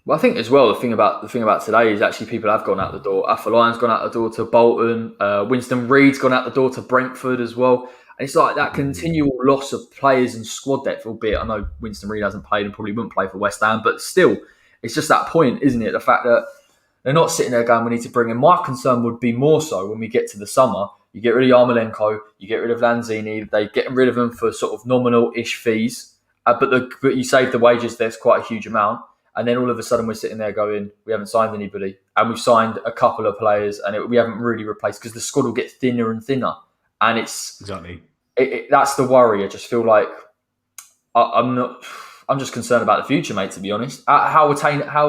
Well, I think as well, the thing about today is actually people have gone out the door. Afolayan's gone out the door to Bolton. Winston Reid's gone out the door to Brentford as well. And it's like that continual loss of players and squad depth, albeit I know Winston Reid hasn't played and probably wouldn't play for West Ham, but still, it's just that point, isn't it? The fact that they're not sitting there going, we need to bring in. My concern would be more so when we get to the summer. You get rid of Yarmolenko, you get rid of Lanzini, they get rid of them for sort of nominal-ish fees, but you save the wages, there's quite a huge amount. And then all of a sudden we're sitting there going, we haven't signed anybody. And we've signed a couple of players and we haven't really replaced because the squad will get thinner and thinner. And it's... Exactly. That's the worry. I just feel like I'm just concerned about the future, mate, to be honest. How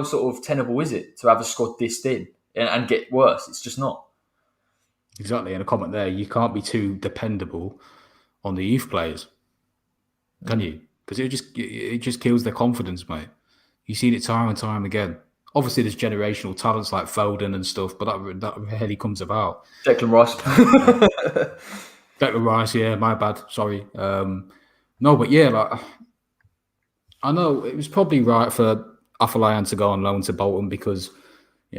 sort of tenable is it to have a squad this thin and get worse? It's just not. Exactly. And a comment there, you can't be too dependable on the youth players. Can you? Because it just kills their confidence, mate. You've seen it time and time again. Obviously, there's generational talents like Foden and stuff, but that rarely comes about. Declan Rice. Declan Rice, yeah, my bad. Sorry. No, but yeah, I know it was probably right for Afolayan to go on loan to Bolton because,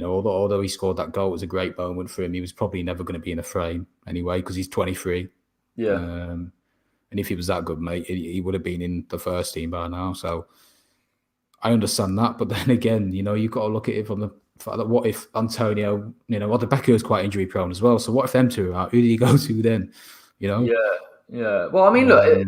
although he scored that goal, it was a great moment for him. He was probably never going to be in the frame anyway because he's 23. Yeah. And if he was that good, mate, he would have been in the first team by now. So I understand that, but then again, you've got to look at it from the fact that what if Antonio, the Becker is quite injury prone as well. So what if them two are out? Who do you go to then? Yeah. Well, I mean, look,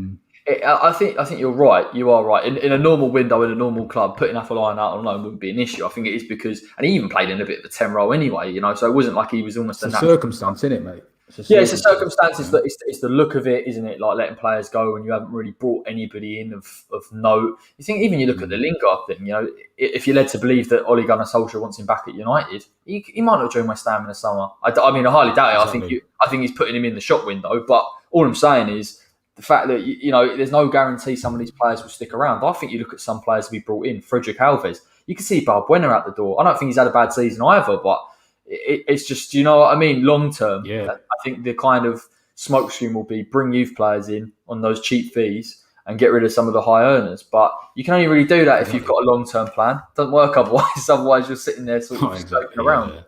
I think you're right. You are right. In a normal window, in a normal club, putting Afolayan out on loan wouldn't be an issue. I think it is because, and he even played in a bit of the 10 role anyway, so it wasn't like he was almost a circumstance, isn't it, mate? It's a circumstance. It's the look of it, isn't it? Like letting players go and you haven't really brought anybody in of note. You think even you look at the Lingard thing. If you're led to believe that Ole Gunnar Solskjaer wants him back at United, he might not join West Ham in the summer. I mean, I highly doubt it. Exactly. I think he's putting him in the shop window. But all I'm saying is the fact that there's no guarantee some of these players will stick around. I think you look at some players to be brought in. Frederick Alves, you can see Balbuena out the door. I don't think he's had a bad season either, but. It's just, you know what I mean? Long term, yeah. I think the kind of smoke screen will be bring youth players in on those cheap fees and get rid of some of the high earners. But you can only really do that if you've got a long term plan. It doesn't work otherwise. Otherwise, you're sitting there sort of scraping around. Yeah.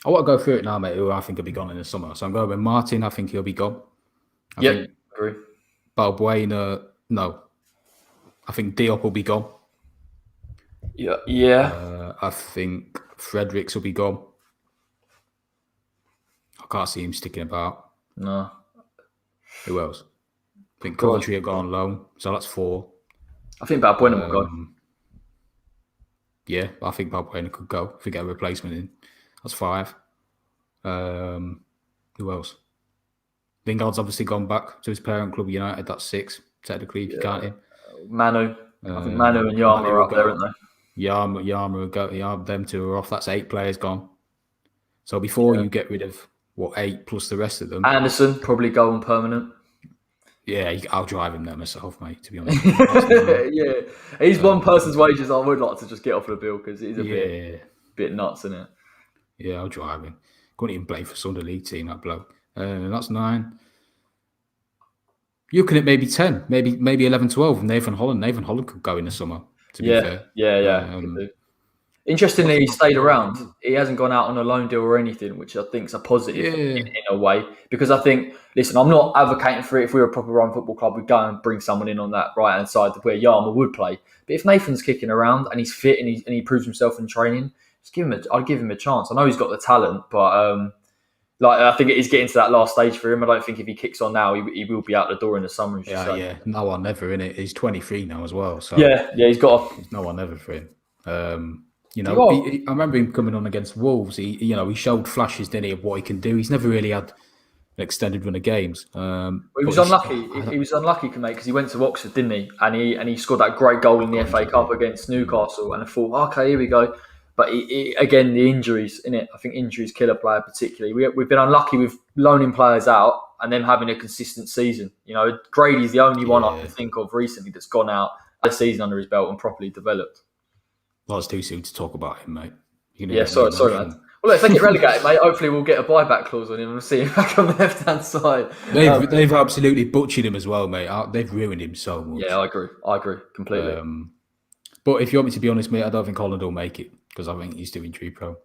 I want to go through it now, mate. Who I think will be gone in the summer. So I'm going with Martin. I think he'll be gone. Yeah, agree. Balbuena, no. I think Diop will be gone. Yeah. I think Fredericks will be gone. I can't see him sticking about. No. Who else? I think Coventry have gone on loan, so that's 4. I think Balbuena will go. Yeah, I think Balbuena could go if we get a replacement in. That's 5. Who else? Lingard's obviously gone back to his parent club, United. That's 6, technically, if you count him. Manu. I think Manu and Yarma are up there, aren't they? Yarma will go. Yeah, them 2 are off. That's 8 players gone. So before you get rid of 8 plus the rest of them. Anderson probably go on permanent. Yeah, I'll drive him there myself, mate, to be honest. Yeah, he's one person's wages I would like to just get off the bill because he's a bit nuts, isn't it? Yeah, I'll drive him. Couldn't even play for Sunday League team, that bloke. That's 9. You're looking at maybe 10, maybe 11, 12. Nathan Holland could go in the summer, to be fair. Yeah. Interestingly, he stayed around. He hasn't gone out on a loan deal or anything, which I think is a positive in a way. Because I think, listen, I'm not advocating for it. If we were a proper run football club, we'd go and bring someone in on that right-hand side where Yarma would play. But if Nathan's kicking around and he's fit and he proves himself in training, I'd give him a chance. I know he's got the talent, but I think it is getting to that last stage for him. I don't think if he kicks on now, he will be out the door in the summer. Yeah. No one ever, innit? He's 23 now as well. So yeah, he's got. There's no one ever for him. I remember him coming on against Wolves. He showed flashes, didn't he, of what he can do. He's never really had an extended run of games. He was unlucky. He was unlucky, mate, because he went to Oxford, didn't he? And he scored that great goal in the FA Cup against Newcastle. And I thought, okay, here we go. But again, the injuries, innit? I think injuries kill a player particularly. We've been unlucky with loaning players out and them having a consistent season. Grady's the only one I can think of recently that's gone out a season under his belt and properly developed. Well, it's too soon to talk about him, mate. Sorry, man. Well, if they get relegated, mate, hopefully we'll get a buyback clause on him and we'll see him back on the left-hand side. They've absolutely butchered him as well, mate. They've ruined him so much. Yeah, I agree completely. But if you want me to be honest, mate, I don't think Holland will make it because I think he's too injury prone.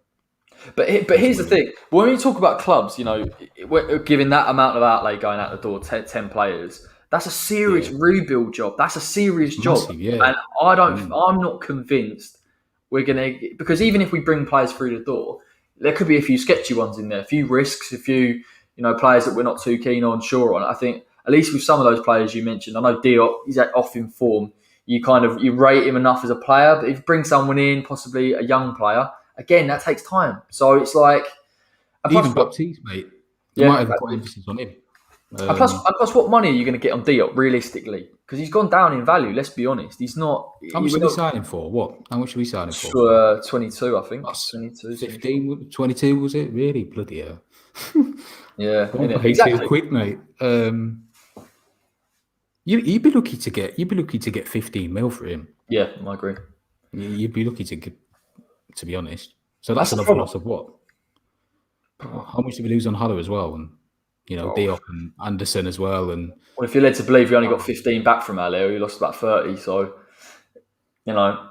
But here's the thing. When we talk about clubs, we're giving that amount of outlay going out the door, 10 players, that's a serious rebuild job. That's a serious job. Massive, yeah. And I'm not convinced we're going to... Because even if we bring players through the door, there could be a few sketchy ones in there, a few risks, a few players that we're not too keen on, sure on. I think at least with some of those players you mentioned, I know Diop, he's off in form. You rate him enough as a player, but if you bring someone in, possibly a young player, again, that takes time. So it's like... Even Baptiste, mate. They might have got emphasis on him. And plus, what money are you going to get on Diop, realistically? Because he's gone down in value, let's be honest. He's not... How much did we sign him for? What? How much did we sign him for? 22, I think. 22, 15, 22, was it? Really? Bloody hell. Yeah. Exactly. Too quick, mate. You'd be lucky to get 15 mil for him. Yeah, I agree. You'd be lucky to be honest. So that's another loss of what? How much did we lose on Haller as well? And Diop and Anderson as well. And if you're led to believe we only got 15 back from Haller, we lost about 30. So that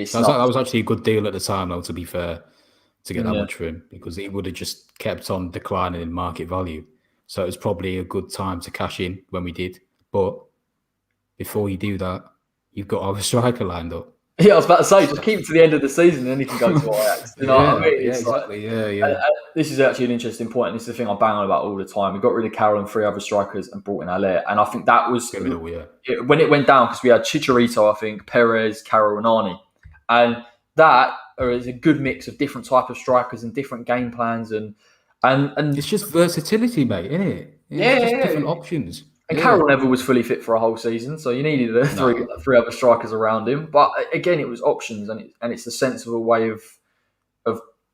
was actually a good deal at the time, though. To be fair, to get that much for him, because he would have just kept on declining in market value. So it was probably a good time to cash in when we did, but. Before you do that, you've got our striker lined up. Yeah, I was about to say, just keep it to the end of the season and then he can go to Ajax. What I mean? Yeah, exactly. Yeah. This is actually an interesting point, and this is the thing I bang on about all the time. We got rid of Carroll and 3 other strikers and brought in Haller, and I think that was when it went down, because we had Chicharito, I think, Perez, Carroll and Arnie. And that is a good mix of different type of strikers and different game plans. And it's just versatility, mate, isn't it? It's just different options. And Carroll never was fully fit for a whole season, so you needed three other strikers around him. But again, it was options, and it's a sensible way of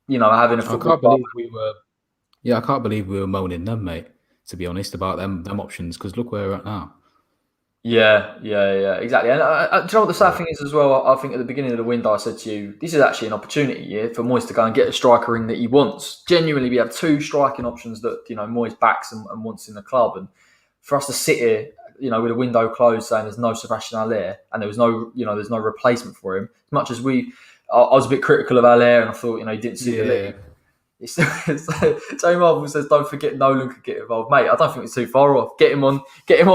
having a football. I can't believe we were moaning them, mate. To be honest, about them options, because look where we're at now. Yeah, exactly. And do you know what the sad thing is as well? I think at the beginning of the window, I said to you, this is actually an opportunity for Moyes to go and get a striker in that he wants. Genuinely, we have 2 striking options that Moyes backs and wants in the club, and for us to sit here, with a window closed, saying there's no Sebastien Haller and there's no replacement for him. As much as I was a bit critical of Haller, and I thought, he didn't see the league. Joe Marvel says, "Don't forget, Nolan could get involved, mate." I don't think it's too far off. Get him on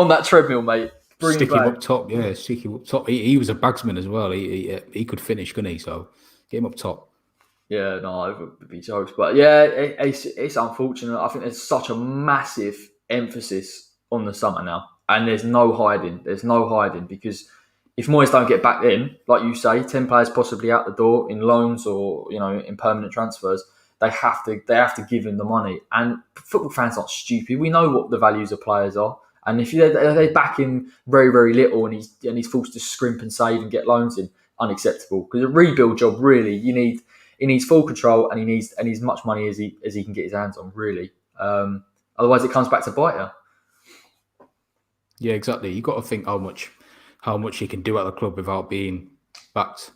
that treadmill, mate. Stick him up top, stick him up top. He was a bagsman as well. He could finish, couldn't he? So get him up top. Yeah, no, it would be jokes, but yeah, it's unfortunate. I think there's such a massive emphasis on the summer now, and there's no hiding because if Moyes don't get back in, like you say, 10 players possibly out the door in loans or in permanent transfers, they have to give him the money. And football fans aren't stupid. We know what the values of players are, and if they back him very, very little and he's forced to scrimp and save and get loans in, unacceptable. Because a rebuild job, really, he needs full control, and he needs as much money as he can get his hands on, really. Otherwise it comes back to bite you. Yeah, exactly. You've got to think how much you can do at the club without being backed,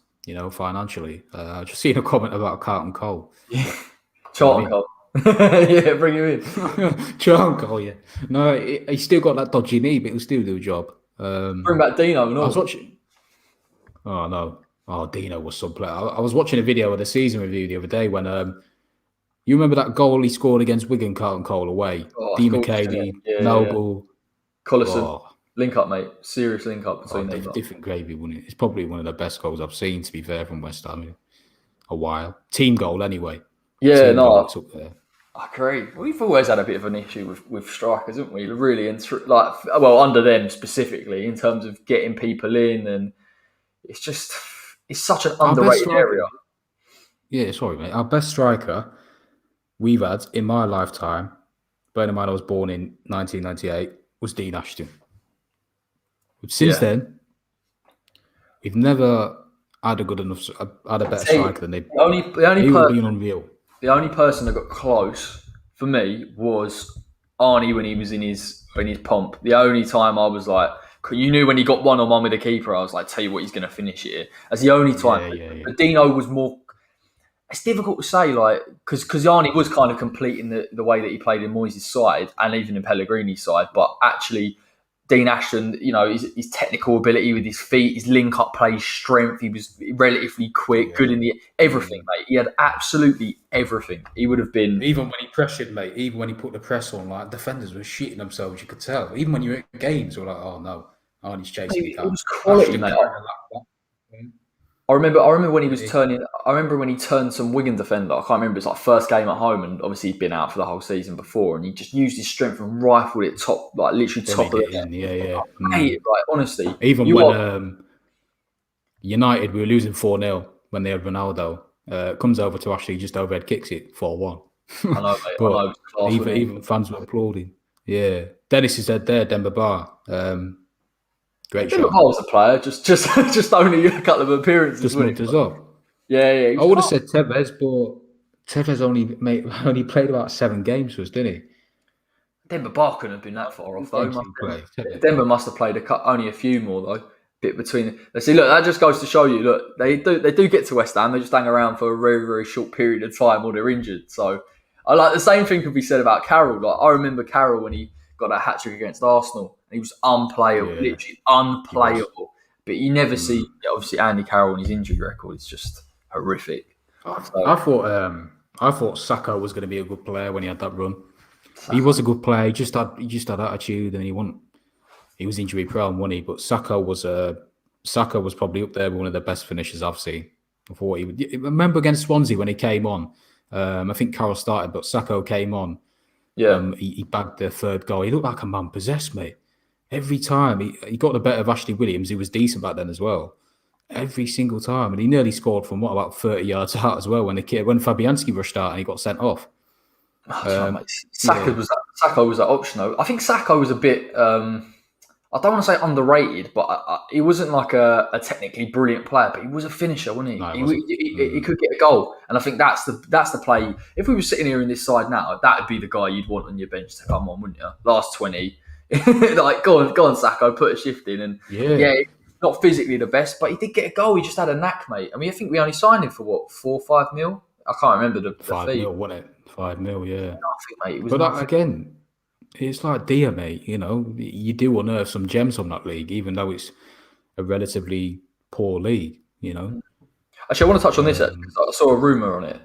financially. I just seen a comment about Carlton Cole. Yeah. Charlton Cole. Yeah, bring him in. Charlton Cole, yeah. No, he's still got that dodgy knee, but he'll still do a job. Bring back Dino. No. I was watching. Oh, no. Oh, Dino was some player. I was watching a video of the season review the other day when you remember that goal he scored against Wigan, Carlton Cole away. Oh, it's D. gorgeous, isn't it? McKay, Yeah. Noble. Collison, Oh, link up, mate. Serious link up between them. different gravy, wouldn't it? It's probably one of the best goals I've seen, to be fair, from West Ham in a while. Team goal, anyway. Yeah, Team goal, it's no, up there. I agree. We've always had a bit of an issue with strikers, haven't we? Really, and under them specifically, in terms of getting people in, and it's such an underrated area. Yeah, sorry, mate. Our best striker we've had in my lifetime, bearing in mind I was born in 1998, was Dean Ashton. Since then, we've never had a better striker than him. He would be unreal. The only person that got close for me was Arnie when he was in his pomp. The only time I was like, you knew when he got 1-on-1 with the keeper, I was like, tell you what, he's going to finish here. That's the only time. Yeah. But Dino was more. It's difficult to say, like, because Arnie was kind of complete in the way that he played in Moyes' side and even in Pellegrini's side, but actually. Dean Ashton, his technical ability with his feet, his link-up play, his strength. He was relatively quick, good in everything, mate. He had absolutely everything. He would have been... Even when he pressured, mate, even when he put the press on, like, defenders were shitting themselves, you could tell. Even when you were at games, you were like, oh, no, Arnie's chasing me. It was quality, mate. I remember when he was turning. I remember when he turned some Wigan defender. I can't remember. It's like first game at home, and obviously he'd been out for the whole season before, and he just used his strength and rifled it top, like literally top of the net. Yeah. Like, honestly, even when United we were losing 4-0 when they had Ronaldo, comes over to Ashley, just overhead kicks it 4-1. I know, mate. But I know. Even fans were applauding. Yeah, Dennis is dead there. Demba Ba. Great shot. I was a player, just only a couple of appearances. Just moved us up. Yeah. I would have said Tevez, but Tevez only played about 7 games for us, didn't he? Demba Ba couldn't have been that far off though. Demba must have played only a few more though. Bit between. See, look, that just goes to show you. Look, they do get to West Ham. They just hang around for a very, very short period of time, or they're injured. So, I like the same thing could be said about Carroll. Like I remember Carroll when he got a hat trick against Arsenal. He was unplayable, literally unplayable. But you never see, obviously, Andy Carroll and his injury record is just horrific. I thought Saka was going to be a good player when he had that run. He was a good player. He just had attitude, and he was injury prone, wasn't he? But Saka was probably up there with one of the best finishers I've seen. Remember against Swansea when he came on? I think Carroll started, but Saka came on. Yeah, he bagged the third goal. He looked like a man possessed, mate. Every time he got the better of Ashley Williams, who was decent back then as well. Every single time, and he nearly scored from about 30 yards out as well when Fabianski rushed out and he got sent off. Saka was that option though. I think Saka was a bit. I don't want to say underrated, but he wasn't like a technically brilliant player, but he was a finisher, wasn't he? No, he could get a goal, and I think that's the play. If we were sitting here in this side now, that would be the guy you'd want on your bench to come on, wouldn't you? Last 20, like go on, Sacco, put a shift in, and not physically the best, but he did get a goal. He just had a knack, mate. I mean, I think we only signed him for what, 4 or 5 mil. I can't remember the 5 fee. mil, wasn't it? 5 mil, yeah. Nothing, mate. It was but again. It's like Dia, mate. You do unearth some gems from that league, even though it's a relatively poor league. Actually, I want to touch on this because I saw a rumor on it.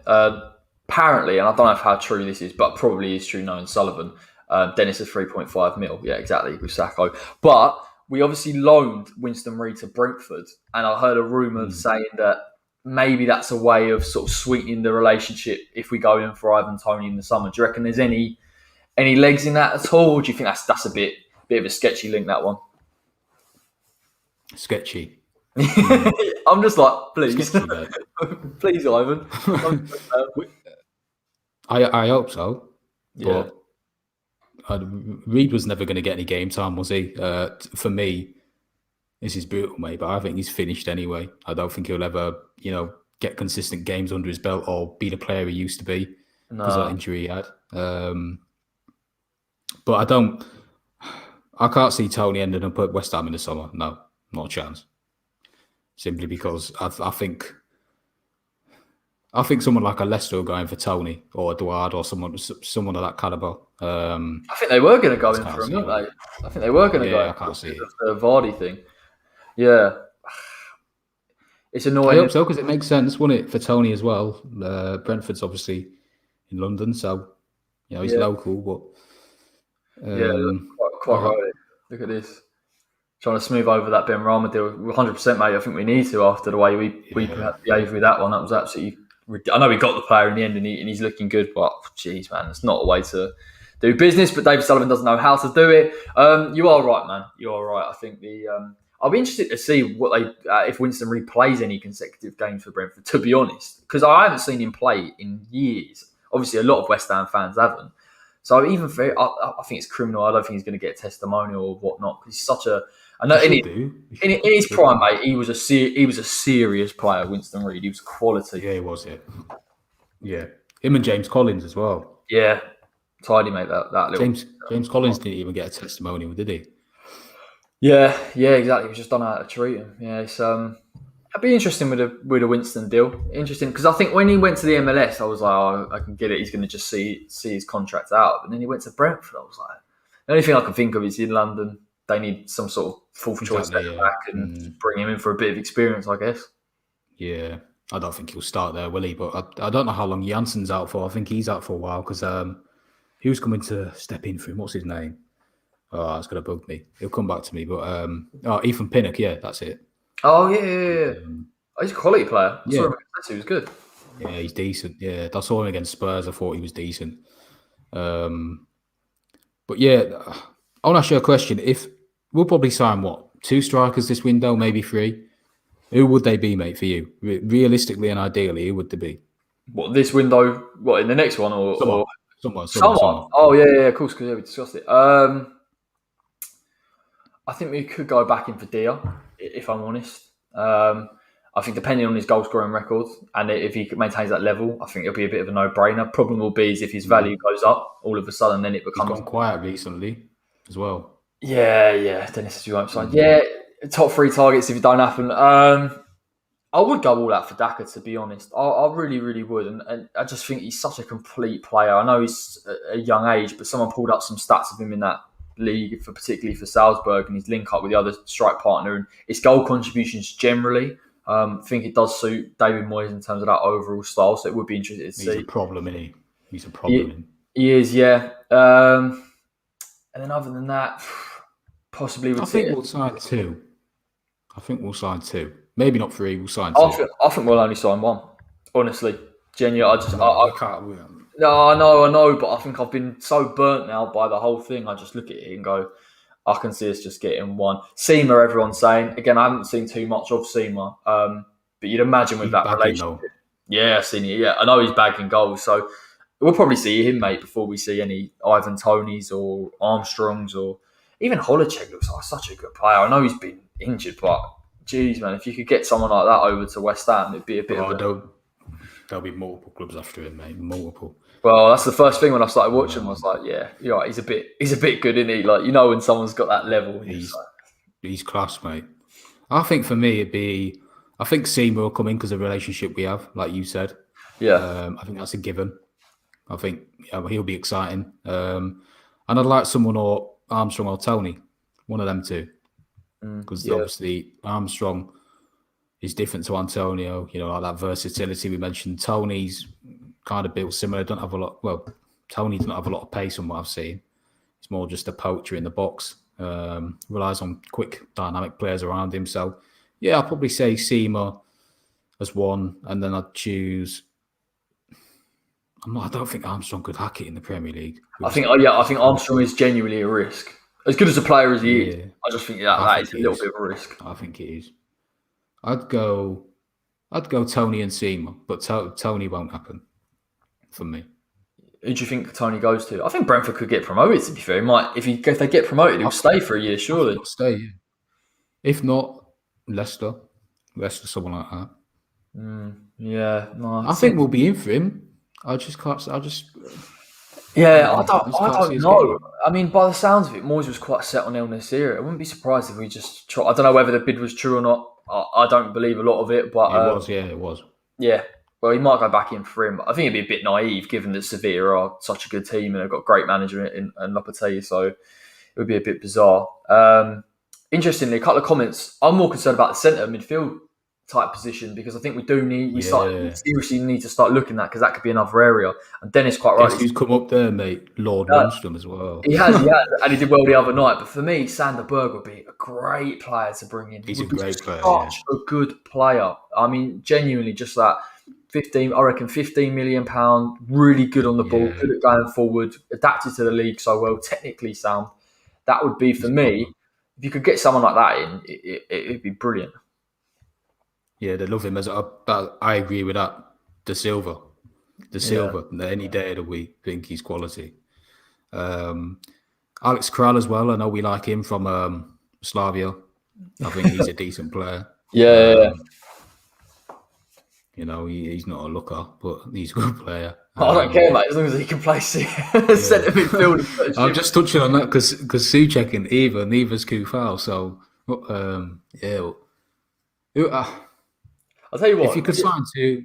Apparently, and I don't know how true this is, but probably is true. Knowing Sullivan, Dennis is 3.5 mil. Yeah, exactly with Sacco. But we obviously loaned Winston Reid to Brentford, and I heard a rumor saying that maybe that's a way of sort of sweetening the relationship if we go in for Ivan Toney in the summer. Do you reckon there's any legs in that at all? Or do you think that's a bit of a sketchy link, that one? Sketchy. I'm just like, please. Sketchy, please, Ivan. I hope so. Yeah. But Reid was never going to get any game time, was he? For me, this is brutal, mate, but I think he's finished anyway. I don't think he'll ever, get consistent games under his belt or be the player he used to be because of that injury he had. But I can't see Tony ending up at West Ham in the summer. No, not a chance. Simply because I think someone like a Leicester will go in for Tony or Eduard or someone of that calibre. I think they were going to go in for him, weren't they? I think they were going to go in I can't see it. The Vardy thing. Yeah. it's I annoying. hope so, because it makes sense, wouldn't it, for Tony as well? Brentford's obviously in London, so he's Yeah, local, but yeah, quite right. Look at this. Trying to smooth over that Benrahma deal. 100%, mate. I think we need to after the way we yeah. behaved with that one. That was absolutely. I know we got the player in the end, and he's looking good. But geez, man, it's not a way to do business. But David Sullivan doesn't know how to do it. You are right, man. You are right. I think I'll be interested to see what they if Winston replays any consecutive games for Brentford. To be honest, because I haven't seen him play in years. Obviously, a lot of West Ham fans haven't. So even for I think it's criminal. I don't think he's going to get a testimonial or whatnot because he's such a. I know in his prime, mate, he was a serious player. Winston Reid, he was quality. Yeah, he was. Yeah. Him and James Collins as well. Yeah, tidy, mate. That little James Collins didn't even get a testimonial, did he? Yeah, exactly. He just don't know how to treat him. Yeah, it's it'd be interesting with a Winston deal. Interesting because I think when he went to the MLS, I was like, oh, I can get it. He's going to just see his contract out. And then he went to Brentford. I was like, the only thing I can think of is in London. They need some sort of fourth choice centre back and bring him in for a bit of experience, I guess. Yeah, I don't think he'll start there, will he? But I don't know how long Janssen's out for. I think he's out for a while because who's coming to step in for him? What's his name? Oh, it's going to bug me. He'll come back to me. But Ethan Pinnock, yeah, that's it. Oh, yeah. He's a quality player. I saw him against he was good. Yeah, he's decent. Yeah, I saw him against Spurs. I thought he was decent. But yeah, I want to ask you a question. If we'll probably sign, 2 strikers this window, maybe 3. Who would they be, mate, for you? Realistically and ideally, who would they be? What, this window? What, in the next one? Someone. Oh, yeah, of course, because we discussed it. I think we could go back in for Dia, if I'm honest. I think depending on his goal scoring record and if he maintains that level, I think it'll be a bit of a no-brainer. Problem will be is if his value goes up all of a sudden, then it becomes... He's gone quiet recently as well. Yeah. Dennis, as you won't sign. Yeah, top 3 targets if it don't happen. I would go all out for Daka, to be honest. I really, really would. And I just think he's such a complete player. I know he's a young age, but someone pulled up some stats of him in that league, particularly for Salzburg, and his link up with the other strike partner and his goal contributions generally. I think it does suit David Moyes in terms of that overall style, so it would be interesting to see. He's a problem, isn't he? He's a problem. He is, yeah. And then other than that, possibly... I think we'll sign 2. Maybe not 3, we'll sign 2. I think we'll only sign 1, honestly. Genuinely, I can't... No, I know, but I think I've been so burnt now by the whole thing. I just look at it and go, I can see us just getting 1. Seema, everyone's saying. Again, I haven't seen too much of Seema, but you'd imagine with that relationship. Yeah, I've seen it. Yeah, I know he's bagging goals, so we'll probably see him, mate, before we see any Ivan Tonys or Armstrongs or even Holacek looks like such a good player. I know he's been injured, but geez, man, if you could get someone like that over to West Ham, it'd be a bit There'll be multiple clubs after him, mate. Multiple. Well, that's the first thing when I started watching. I was like, yeah, you're right. He's a bit good, isn't he? Like, when someone's got that level. He's class, mate. I think for me, I think Seema will come in because of the relationship we have, like you said. Yeah. I think that's a given. I think he'll be exciting. And I'd like someone or Armstrong or Tony, one of them 2. Because obviously Armstrong is different to Antonio, like that versatility we mentioned. Tony's kind of built similar. Tony doesn't have a lot of pace from what I've seen. He's more just a poacher in the box. Relies on quick, dynamic players around him. So, yeah, I'll probably say Seema as 1, and then I'd choose... I don't think Armstrong could hack it in the Premier League. I think Armstrong is genuinely a risk. As good as a player as he is, I just think that is a little bit of a risk. I think it is. I'd go Tony and Seema, but Tony won't happen for me. Who do you think Tony goes to? I think Brentford could get promoted, to be fair. He might, if they get promoted, he'll stay for a year, surely. He'll stay, yeah. If not, Leicester, someone like that. Yeah, no. I think we'll be in for him. I don't know. I mean, by the sounds of it, Moyes was quite set on illness here. I wouldn't be surprised if we just try. I don't know whether the bid was true or not. I don't believe a lot of it, but it was. Yeah, well, he might go back in for him. I think it'd be a bit naive, given that Sevilla are such a good team and they've got great manager in Lopetegui, so it would be a bit bizarre. Interestingly, a couple of comments. I'm more concerned about the centre midfield type position, because I think we Yeah. seriously need to start looking at, because that could be another area. And Dennis quite Guess rightly who's come up there, mate? Lord said, Lundstrom as well. he has, and he did well the other night. But for me, Sander Berg would be a great player to bring in. He He's a would be great player, yeah. such a good player. I mean, genuinely, just that 15 million pound, really good on the ball, Yeah. good at going forward, adapted to the league so well, technically sound. That would be, for me, if you could get someone like that in, it'd be brilliant. Yeah, they love him. I agree with that. The Silva, any day of the week, think he's quality. Alex Kral as well. I know we like him from Slavia. I think he's a decent player. Yeah. You know, he's not a looker, but he's a good player. I don't care, mate, as long as he can play centre midfield. I'm just touching on that because Souček and neither's Kufal. So, I'll tell you what. If you could sign to...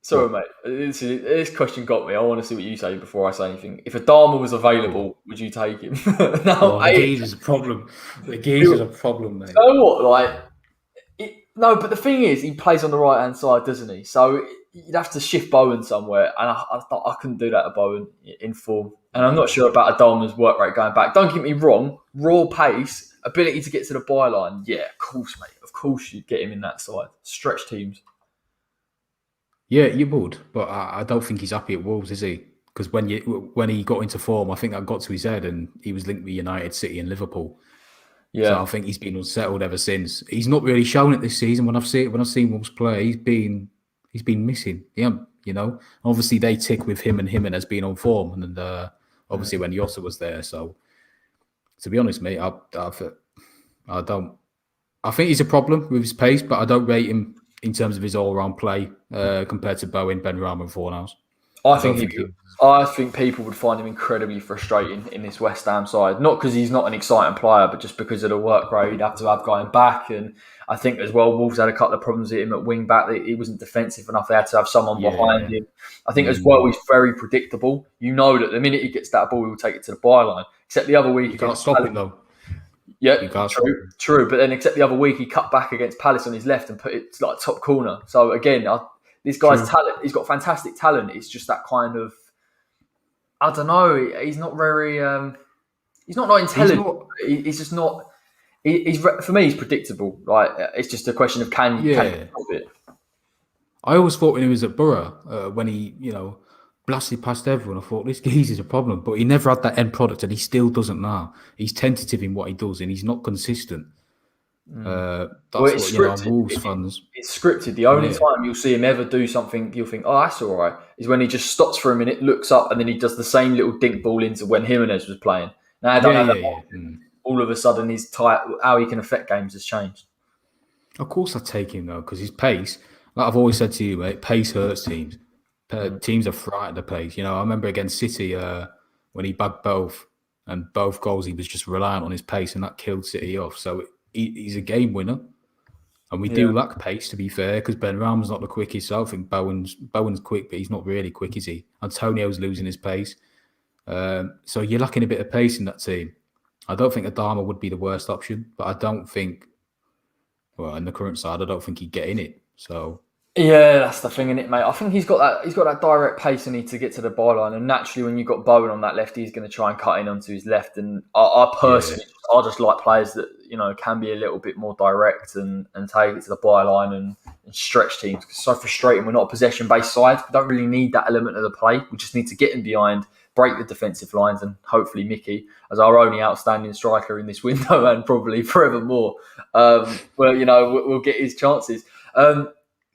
Sorry, mate. This question got me. I want to see what you say before I say anything. If Adama was available, would you take him? No, the geezer's a problem. The geezer's a problem, mate. You know what? No, but the thing is, he plays on the right-hand side, doesn't he? So you'd have to shift Bowen somewhere, and I thought I couldn't do that to Bowen in form. And I'm not sure about Adama's work rate going back. Don't get me wrong, raw pace, ability to get to the byline, yeah, of course, mate. Of course you'd get him in that side. Stretch teams. Yeah, you would, but I don't think he's happy at Wolves, is he? Because when he got into form, I think that got to his head, and he was linked with United, City, and Liverpool. Yeah, so I think he's been unsettled ever since. He's not really shown it this season. When I've seen Wolves play, he's been missing. Yeah, you know. Obviously, they tick with him and Jimenez being on form, and obviously when Jota was there. So, to be honest, mate, I don't. I think he's a problem with his pace, but I don't rate him in terms of his all-round play compared to Bowen, Benrahma, and Fornals. I think people would find him incredibly frustrating in this West Ham side. Not because he's not an exciting player, but just because of the work rate he'd have to have going back. And I think as well, Wolves had a couple of problems with him at wing back. He wasn't defensive enough. They had to have someone behind him. I think as well, he's very predictable. You know that the minute he gets that ball, he will take it to the byline. Except the other week, you can't stop him though. Yeah, true. But then, except the other week, he cut back against Palace on his left and put it to like top corner. So again, this guy's talent, he's got fantastic talent. It's just that kind of, I don't know. He's not very. He's not intelligent. He's just not. He's for me. He's predictable. Right. It's just a question of can you stop it. I always thought when he was at Borough, when he blasted past everyone, I thought this geezer's a problem. But he never had that end product, and he still doesn't now. He's tentative in what he does, and he's not consistent. That's what Wolves fans. It's scripted. The only time you'll see him ever do something, you'll think, "Oh, that's all right," is when he just stops for a minute, looks up, and then he does the same little dink ball into when Jimenez was playing. Now I don't know that. All of a sudden, his how he can affect games has changed. Of course, I take him though because his pace. Like I've always said to you, mate, pace hurts teams. Teams are frightened of pace. I remember against City when he bagged both goals, he was just reliant on his pace, and that killed City off. So he's a game winner, and we do lack pace, to be fair, because Benrahma's not the quickest. So I think Bowen's quick, but he's not really quick, is he? Antonio's losing his pace. So you're lacking a bit of pace in that team. I don't think Adama would be the worst option, but I don't think, in the current side, I don't think he'd get in it. So yeah, that's the thing, isn't it, mate? I think he's got that direct pace and need to get to the byline, and naturally, when you've got Bowen on that left, he's going to try and cut in onto his left. And I personally, I just like players that can be a little bit more direct and take it to the byline and stretch teams. It's so frustrating. We're not a possession-based side. We don't really need that element of the play. We just need to get in behind, break the defensive lines, and hopefully Mickey, as our only outstanding striker in this window and probably forevermore, we'll get his chances.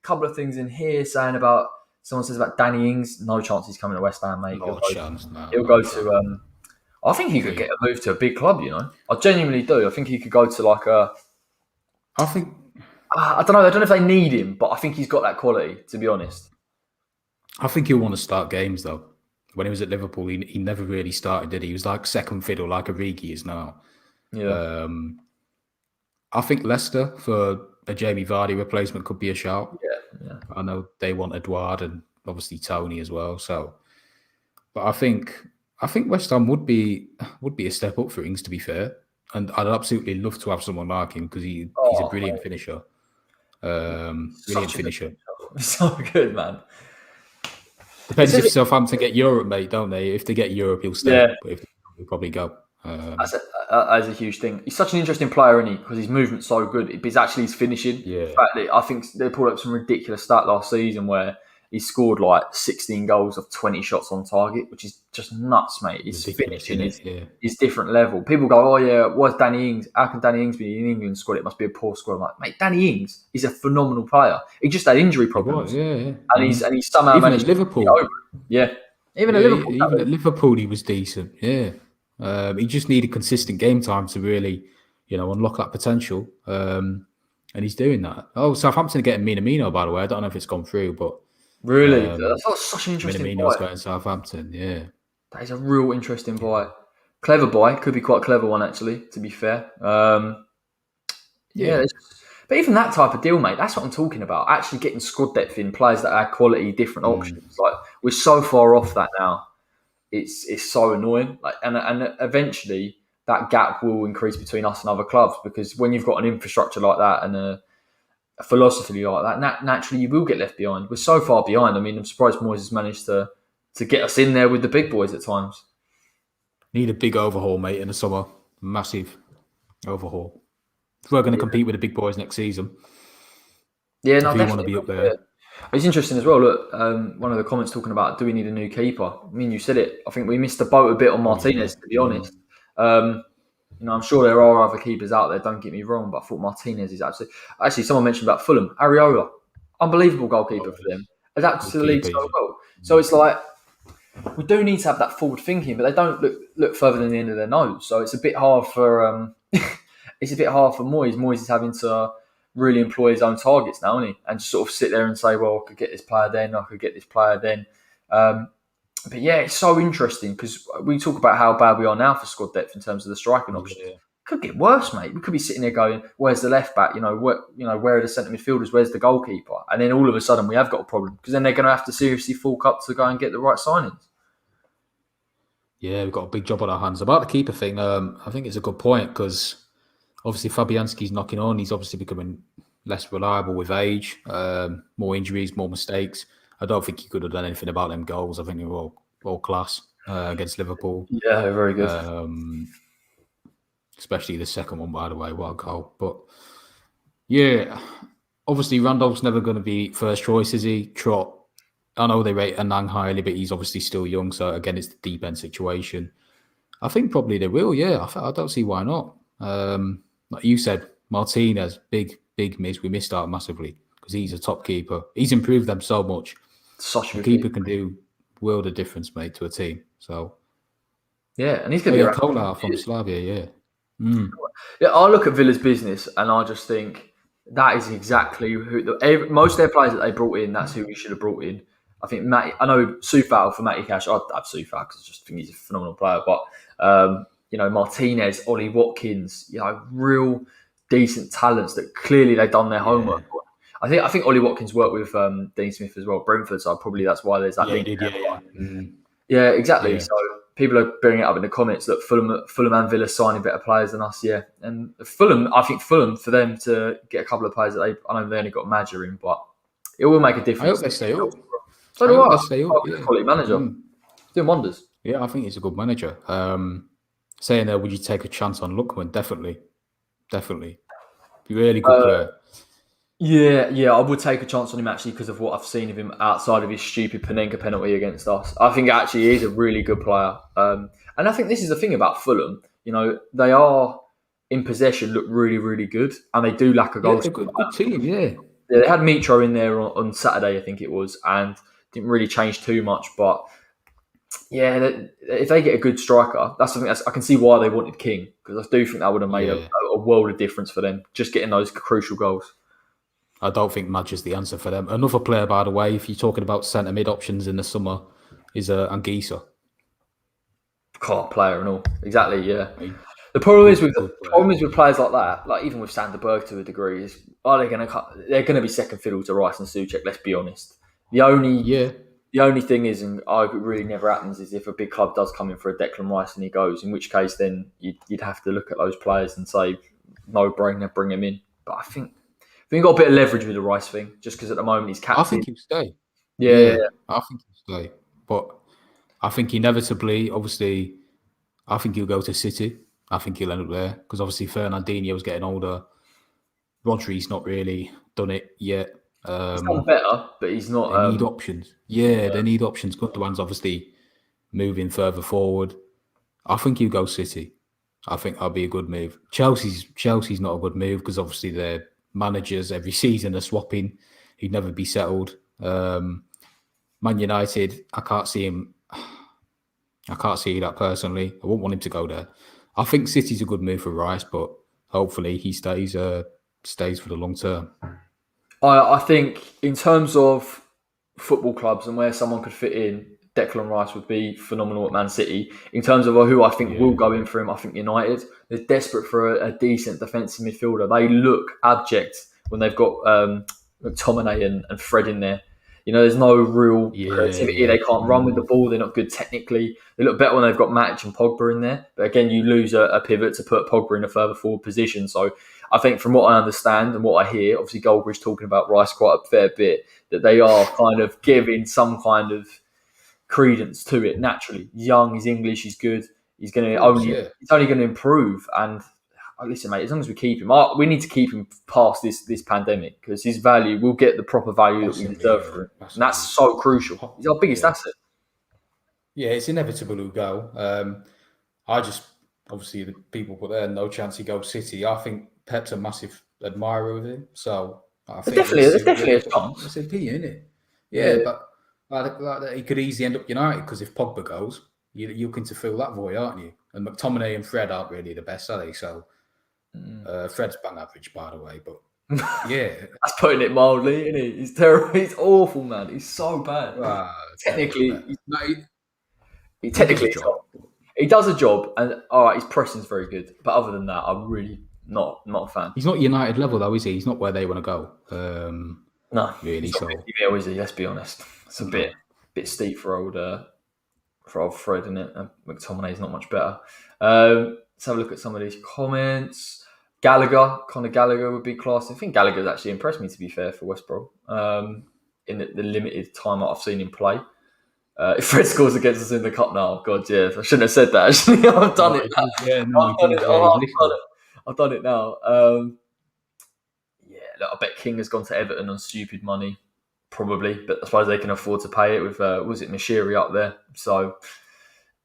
Couple of things in here saying about, someone says about Danny Ings, no chance he's coming to West Ham, mate. He'll go to I think he could get a move to a big club, I genuinely do. I think he could go to like a, I don't know if they need him, but I think he's got that quality, to be honest. I think he'll want to start games though. When he was at Liverpool, he never really started, did he? He was like second fiddle, like Origi is now. Yeah. I think Leicester for a Jamie Vardy replacement could be a shout. Yeah. I know they want Edouard and obviously Tony as well. So, but I think West Ham would be a step up for Ings, to be fair. And I'd absolutely love to have someone like him because he's a brilliant finisher. Brilliant finisher. So good, man. Depends if Southampton get Europe, mate, don't they? If they get Europe, he'll stay. Yeah. But if he'll probably go. That's a huge thing. He's such an interesting player, isn't he? Because his movement's so good. It's actually his finishing. Yeah. In fact, I think they pulled up some ridiculous stat last season where he scored like 16 goals of 20 shots on target, which is just nuts, mate. His finishing is different level. People go, oh yeah, what's Danny Ings? How can Danny Ings be in England's squad? It must be a poor squad. I'm like, mate, Danny Ings is a phenomenal player. He just had injury problems. Yeah. And he's somehow even managed at Liverpool. to get over it. Yeah. Even at Liverpool, he was decent. Yeah. He just needed consistent game time to really, unlock that potential. And he's doing that. Oh, Southampton are getting Minamino, by the way. I don't know if it's gone through, but really, that's such an interesting Minamino's going to Southampton. Yeah, that is a real interesting buy. Clever buy, could be quite a clever one actually. To be fair, yeah. But even that type of deal, mate, that's what I'm talking about. Actually, getting squad depth in players that add quality, different options. Like we're so far off that now. It's so annoying. Like and eventually that gap will increase between us and other clubs because when you've got an infrastructure like that and a philosophy like that, naturally you will get left behind. We're so far behind. I mean, I'm surprised Moyes has managed to get us in there with the big boys at times. Need a big overhaul, mate, in the summer. Massive overhaul. If we're going to compete with the big boys next season. Yeah, no, definitely want to be up there. Yeah. It's interesting as well. Look, one of the comments talking about, do we need a new keeper? I mean, you said it. I think we missed the boat a bit on Martinez, to be honest. I'm sure there are other keepers out there, don't get me wrong, but I thought Martinez is actually someone mentioned about Fulham, Areola, unbelievable goalkeeper for them, adapted to the league so well. So it's like we do need to have that forward thinking, but they don't look further than the end of their nose. So it's a bit hard for Moyes. Moyes is having to really employ his own targets now, isn't he? And just sort of sit there and say, well, I could get this player then, I could get this player then. But yeah, it's so interesting because we talk about how bad we are now for squad depth in terms of the striking options. Yeah. It could get worse, mate. We could be sitting there going, where's the left back? Where are the centre midfielders? Where's the goalkeeper? And then all of a sudden we have got a problem because then they're going to have to seriously fork up to go and get the right signings. Yeah, we've got a big job on our hands. About the keeper thing, I think it's a good point because obviously Fabianski's knocking on. He's obviously becoming less reliable with age, more injuries, more mistakes. I don't think he could have done anything about them goals. I think they were all class against Liverpool. Yeah, very good. Especially the second one, by the way, what a goal. But yeah, obviously Randolph's never going to be first choice, is he? Trot. I know they rate Anang highly, but he's obviously still young. So again, it's the deep end situation. I think probably they will. Yeah, I don't see why not. Like you said, Martinez, big miss. We missed out massively because he's a top keeper. He's improved them so much. Such a good keeper can do world of difference, mate, to a team. So yeah, and he's going to be Kolar from Slavia. Yeah. Yeah, I look at Villa's business and I just think that is exactly who most of their players that they brought in. That's who we should have brought in. I think I know Soufal for Matty Cash. I'd have Soufal because I just think he's a phenomenal player. But Martinez, Ollie Watkins, real decent talents that clearly they've done their homework. I think Ollie Watkins worked with Dean Smith as well, Brentford. So probably that's why there's that link. Yeah, exactly. Yeah. So people are bringing it up in the comments that Fulham and Villa signing better players than us. Yeah, and I think Fulham for them to get a couple of players that I know they only got Madger in, but it will make a difference. I hope they stay up. So do I. Stay up. Yeah. Quality manager, doing wonders. Yeah, I think he's a good manager. Saying there, would you take a chance on Lookman? Definitely. Really good player. Yeah, I would take a chance on him actually because of what I've seen of him outside of his stupid Panenka penalty against us. I think actually he is a really good player. And I think this is the thing about Fulham. They are in possession, look really, really good, and they do lack a goal. They're a good team, yeah. They had Mitro in there on Saturday, I think it was, and didn't really change too much. But yeah, if they get a good striker, that's something I can see why they wanted King because I do think that would have made a world of difference for them, just getting those crucial goals. I don't think Madger's the answer for them. Another player, by the way, if you're talking about centre mid options in the summer, is Anguissa. Player and all, exactly. Yeah. The problem is with players like that, like even with Sander Berg to a degree, is they're going to be second fiddle to Rice and Souček. Let's be honest. The only thing is, and I hope it really never happens, is if a big club does come in for a Declan Rice and he goes, in which case then you'd have to look at those players and say, no brainer, bring him in. But I think he got a bit of leverage with the Rice thing, just because at the moment he's I captain. think he'll stay. Yeah. I think he'll stay. But I think inevitably, obviously, I think he'll go to City. I think he'll end up there because obviously Fernandinho's getting older. Rodri's not really done it yet. He's done better, but he's not. They need options. Yeah, they need options. Gundogan's obviously moving further forward. I think he'll go City. I think that'll be a good move. Chelsea's not a good move because obviously their managers every season are swapping. He'd never be settled. Man United, I can't see him. I can't see that personally. I wouldn't want him to go there. I think City's a good move for Rice, but hopefully he stays for the long term. I think in terms of football clubs and where someone could fit in, Declan Rice would be phenomenal at Man City. In terms of who I think will go in for him, I think United. They're desperate for a decent defensive midfielder. They look abject when they've got McTominay and Fred in there. There's no real creativity. They can't run with the ball. They're not good technically. They look better when they've got Matic and Pogba in there. But again, you lose a pivot to put Pogba in a further forward position. So I think from what I understand and what I hear, obviously Goldbridge talking about Rice quite a fair bit, that they are kind of giving some kind of credence to it naturally. He's young, he's English, he's good. He's only going to improve. And listen, mate, as long as we keep him, we need to keep him past this pandemic because his value, we'll get the proper value that we deserve for him. And that's so crucial. He's our biggest asset. Yeah, it's inevitable he'll go. I just, obviously, the people put there, no chance he goes City. I think Pep's a massive admirer of him. So I think there's definitely a chance. It's an opinion, isn't it? Yeah, but like he could easily end up United because if Pogba goes, you're looking to fill that void, aren't you? And McTominay and Fred aren't really the best, are they? So Fred's bang average, by the way, but yeah. That's putting it mildly, isn't he? He's terrible. He's awful, man. He's so bad. Technically, he does a job, and all right, his pressing's very good. But other than that, I'm really not a fan. He's not United level, though, is he? He's not where they want to go. No, really. He's not 50 mil, is he? Let's be honest. It's a bit steep for old Fred, isn't it? McTominay's not much better. Let's have a look at some of these comments. Conor Gallagher would be class. I think Gallagher's actually impressed me, to be fair, for West Brom in the limited time that I've seen him play. If Fred scores against us in the cup now, God, yeah, I shouldn't have said that. Actually, I've done it. I've done it now. Look, I bet King has gone to Everton on stupid money, probably, but I suppose they can afford to pay it with Mashiri up there. So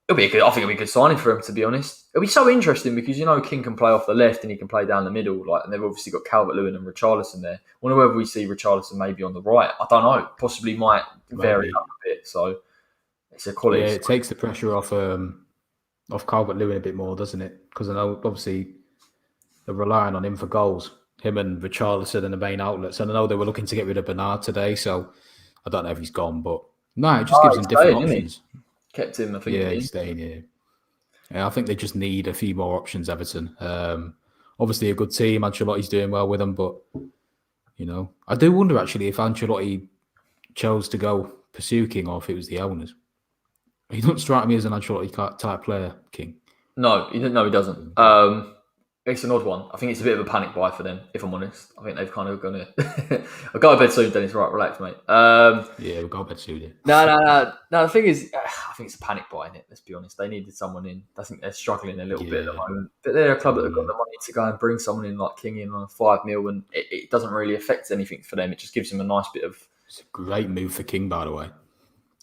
I think it'll be a good signing for him, to be honest. It'll be so interesting because King can play off the left and he can play down the middle, and they've obviously got Calvert-Lewin and Richarlison there. I wonder whether we see Richarlison maybe on the right. I don't know. Possibly might vary up a bit. So it's a quality. Yeah, it takes the pressure off Calvert-Lewin a bit more, doesn't it? Because I know obviously they're relying on him for goals. Him and Richarlison are the main outlets. And I know they were looking to get rid of Bernard today, so I don't know if he's gone, but no, it just gives them different options. Kept him, I think. Yeah, he's staying here. Yeah, I think they just need a few more options, Everton. Obviously a good team. Ancelotti's doing well with them, but I do wonder actually if Ancelotti chose to go pursue King or if it was the owners. He doesn't strike me as an Ancelotti type player, King. No, he doesn't. It's an odd one. I think it's a bit of a panic buy for them, if I'm honest. I think they've kind of gone to... I'll go to bed soon, Dennis. Right, relax, mate. Yeah, we'll go to bed soon. Yeah. No, the thing is, I think it's a panic buy, innit? Let's be honest. They needed someone in. I think they're struggling a little bit at the moment. But they're a club that have got the money to go and bring someone in like King in on 5 mil, and it doesn't really affect anything for them. It just gives them a nice bit of... It's a great move for King, by the way.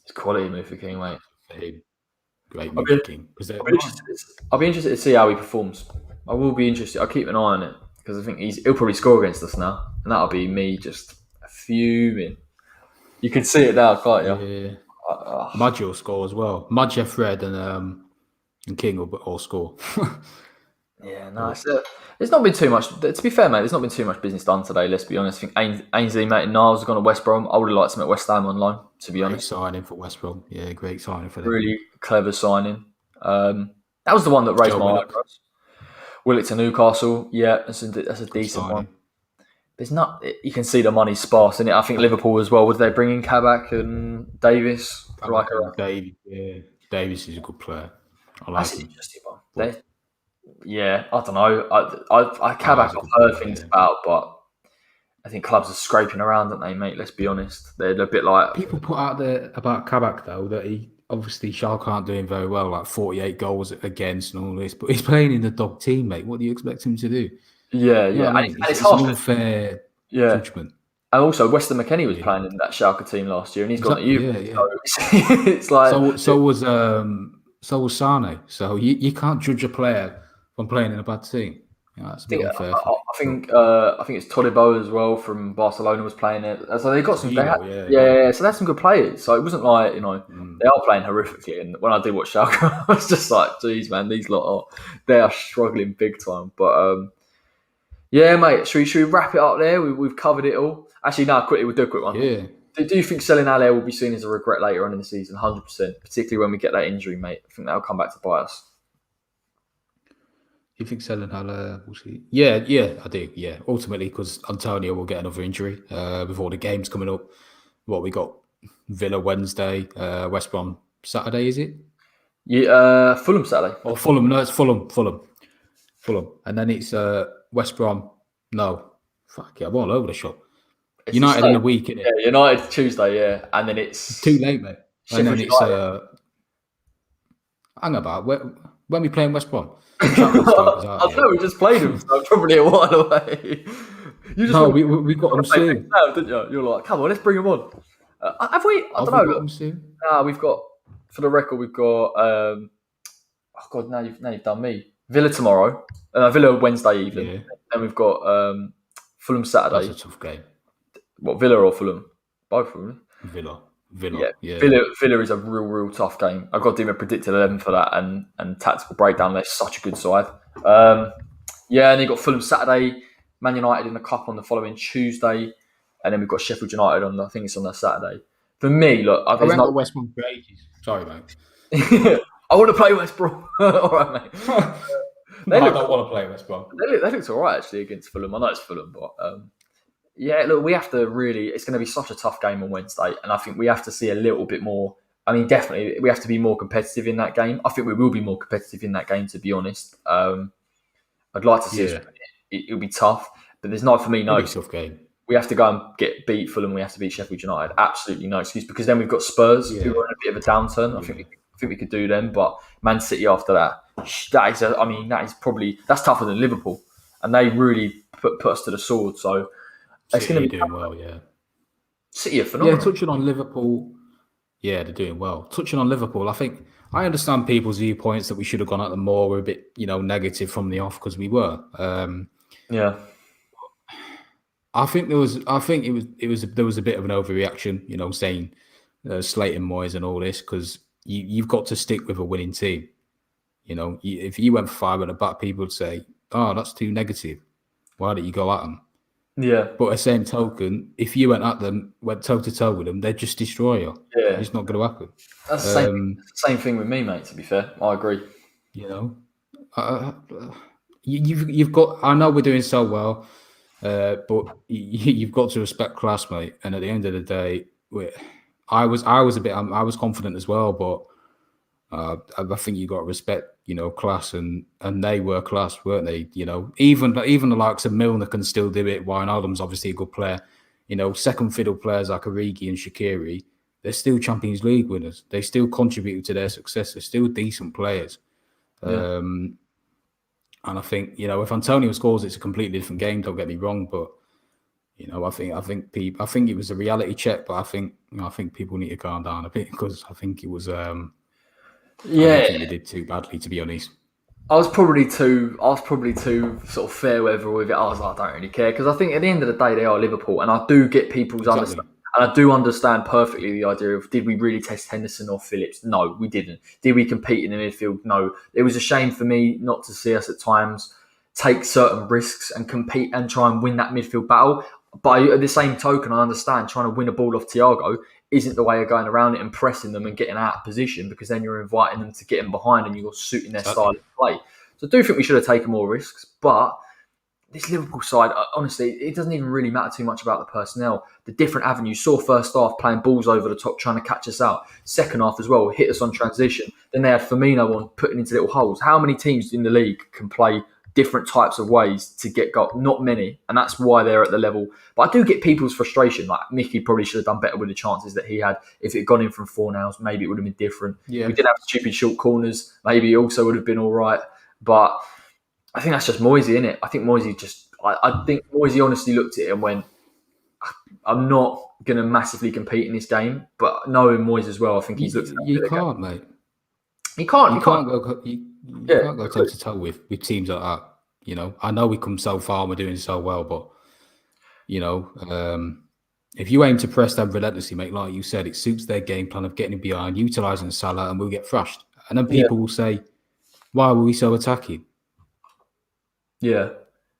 It's a quality move for King, mate. Great move for King. I'll be interested to see how he performs. I will be interested. I'll keep an eye on it because I think he'll probably score against us now, and that'll be me just fuming. You can see it now, can't you? Yeah. Madge will score as well. Madge, Fred, and King will all score. Yeah, nice. There's not been too much. To be fair, mate, there's not been too much business done today. Let's be honest. I think Ainsley Maitland-Niles has gone to West Brom. I would have liked him at West Ham on loan. To be honest, great signing for West Brom. Yeah, great signing for them. Really clever signing. That was the one that raised my eyebrows. Willock to Newcastle, yeah, that's a decent one. There's not. You can see the money's sparse, isn't it? I think Liverpool as well. Would they bring in Kabak and Davis? Davis is a good player. I like him. Interesting one. I don't know. I Kabak I've heard things about, but I think clubs are scraping around, aren't they, mate? Let's be honest. They're a bit like... People put out there about Kabak, though, that he obviously Schalke aren't doing very well, like 48 goals against and all this, but he's playing in the dog team, mate. What do you expect him to do? Yeah, You know yeah. what I mean? And it's an harsh. unfair Yeah. judgment. And also, Weston McKennie was playing in that Schalke team last year, and he's gone at you. Yeah. So it's like... So was Sane. So you can't judge a player from playing in a bad team. That's a bit unfair. I think it's Todibo as well from Barcelona was playing it. So they got some. So they had some good players. So it wasn't like they are playing horrifically. And when I did watch Schalke, I was just like, geez, man, these lot they are struggling big time. But yeah, mate, should we wrap it up there? We've covered it all. Actually, no, quickly, we'll do a quick one. Yeah. Do you think selling Haller will be seen as a regret later on in the season? 100%, particularly when we get that injury, mate. I think that'll come back to bite us. You think selling Haller will see? Yeah, I do. Yeah, ultimately because Antonio will get another injury with all the games coming up. What we got: Villa Wednesday, West Brom Saturday, is it? Yeah, Fulham Saturday. Or Fulham? No, it's Fulham, and then it's West Brom. No, fuck yeah, I'm all over the shop. It's United in the week, isn't it? Yeah, United Tuesday, yeah, and then it's too late, mate. And then it's hang about when we playing West Brom. I know we just played them, so probably a while away. We got them soon, didn't you? You're like, come on, let's bring them on. Have we? I don't know. We've got, for the record, we've got. Oh God, now you've done me. Villa tomorrow, Villa Wednesday evening, and we've got Fulham Saturday. That's a tough game. What, Villa or Fulham? Both of them. Villa. Yeah. Villa is a real tough game. I've got to do my predicted 11 for that and tactical breakdown. They're such a good side. And then you've got Fulham Saturday, Man United in the Cup on the following Tuesday, and then we've got Sheffield United on, I think it's on that Saturday. For me, look, I remember West Brom for ages. Sorry, mate. I want to play West Brom. All right, mate. I don't want to play West Brom. They looked all right, actually, against Fulham. I know it's Fulham, but... yeah, look, we have to really... It's going to be such a tough game on Wednesday, and I think we have to see a little bit more... I mean, definitely, we have to be more competitive in that game. I think we will be more competitive in that game, to be honest. I'd like to see us... It'll be tough, but there's not, for me, no... It'll be a tough game. We have to go and beat Fulham, we have to beat Sheffield United. Absolutely no excuse, because then we've got Spurs, who are in a bit of a downturn. I think we could do them, but Man City after that, that's tougher than Liverpool, and they really put us to the sword, so... It's going to be doing well, yeah. City are phenomenal. Yeah, touching on Liverpool, they're doing well. Touching on Liverpool, I think I understand people's viewpoints that we should have gone at them more. We're a bit, negative from the off because we were. Yeah. I think there was a bit of an overreaction, saying slating Moyes and all this, because you've got to stick with a winning team. If you went for 5 at the back, people would say, "Oh, that's too negative. Why don't you go at them?" Yeah. But at the same token, if you went at them, went toe to toe with them, they'd just destroy you. Yeah. It's not going to happen. That's the same thing with me, mate, to be fair. I agree. You've got, I know we're doing so well, but you've got to respect class, mate. And at the end of the day, I was confident as well, but I think you got to respect, class, and they were class, weren't they? Even the likes of Milner can still do it. Wijnaldum's obviously a good player. Second fiddle players like Origi and Shaqiri, they're still Champions League winners. They still contribute to their success. They're still decent players. Yeah. And I think, if Antonio scores, it's a completely different game. Don't get me wrong, but I think it was a reality check. But I think people need to calm down a bit, because I think it was. I don't think they did too badly, to be honest. I was probably too sort of fair weather with it. I was like, I don't really care, because I think at the end of the day they are Liverpool, and I do get people's understanding, and I do understand perfectly the idea of, did we really test Henderson or Phillips? No, we didn't. Did we compete in the midfield? No. It was a shame for me not to see us at times take certain risks and compete and try and win that midfield battle. But at the same token, I understand trying to win a ball off Thiago isn't the way of going around it and pressing them and getting out of position, because then you're inviting them to get in behind and you're suiting their style of play. So I do think we should have taken more risks, but this Liverpool side, honestly, it doesn't even really matter too much about the personnel. The different avenues. Saw first half playing balls over the top, trying to catch us out. Second half as well, hit us on transition. Then they had Firmino on, putting into little holes. How many teams in the league can play different types of ways to get goal. Not many, and that's why they're at the level. But I do get people's frustration. Like Mickey probably should have done better with the chances that he had. If it had gone in from 4-0s, maybe it would have been different. Yeah. We did have stupid short corners. Maybe it also would have been all right. But I think that's just Moyes, isn't it? I think Moyes I think Moyes honestly looked at it and went, I'm not going to massively compete in this game. But knowing Moyes as well, I think he's looked at that. You can't, mate. You can't go toe to toe with teams like that. You know, I know we come so far and we're doing so well, but you know, if you aim to press them relentlessly, mate, like you said, it suits their game plan of getting behind, utilising Salah, and we'll get thrashed. And then people will say, "Why were we so attacking?" Yeah.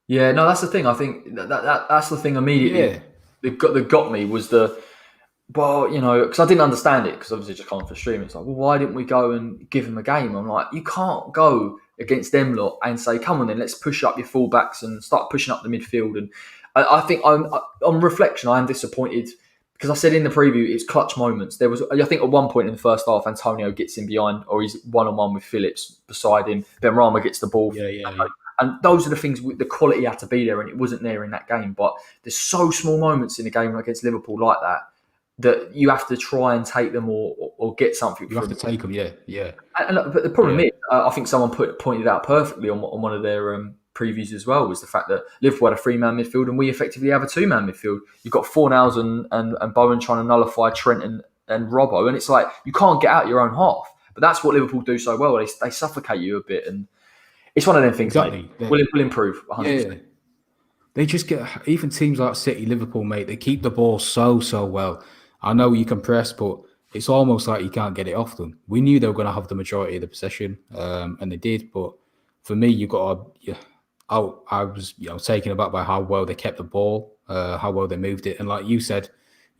No, that's the thing. I think that's the thing immediately. That got me was because I didn't understand it because obviously just coming for stream. It's like, well, why didn't we go and give him a game? I'm like, you can't go against them lot and say, come on then, let's push up your fullbacks and start pushing up the midfield. And I think on reflection, I am disappointed because I said in the preview, it's clutch moments. There was, I think at one point in the first half, Antonio gets in behind or he's one-on-one with Phillips beside him. Benrahma gets the ball. Yeah. And those are the things, the quality had to be there and it wasn't there in that game. But there's so small moments in a game against Liverpool like that you have to try and take them or get something. You have to take them, yeah. But the problem is, I think someone pointed out perfectly on one of their previews as well, was the fact that Liverpool had a 3-man midfield and we effectively have a 2-man midfield. You've got Fornals and Bowen trying to nullify Trent and Robbo, and it's like you can't get out your own half. But that's what Liverpool do so well. They suffocate you a bit, and it's one of them things. Exactly. Mate. We'll improve. 100%. Yeah. They just get, even teams like City, Liverpool, mate, they keep the ball so well. I know you can press, but it's almost like you can't get it off them. We knew they were going to have the majority of the possession, and they did. But for me, I was taken aback by how well they kept the ball, how well they moved it, and like you said,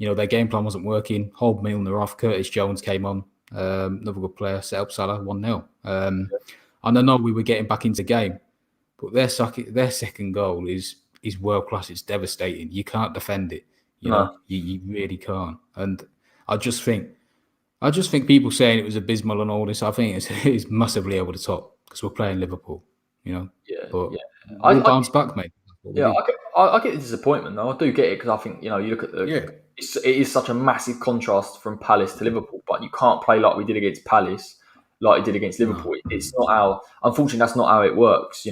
their game plan wasn't working. Hold Milner off. Curtis Jones came on, another good player, set up Salah 1-0. And I know we were getting back into game, but their second goal is world class. It's devastating. You can't defend it. You really can't. And I just think people saying it was abysmal and all this, I think it's massively over the top because we're playing Liverpool, But we'll bounce back, mate. I get the disappointment though. I do get it because I think you look at it is such a massive contrast from Palace to Liverpool, but you can't play like we did against Palace, like we did against Liverpool. No. It's not how. Unfortunately, that's not how it works.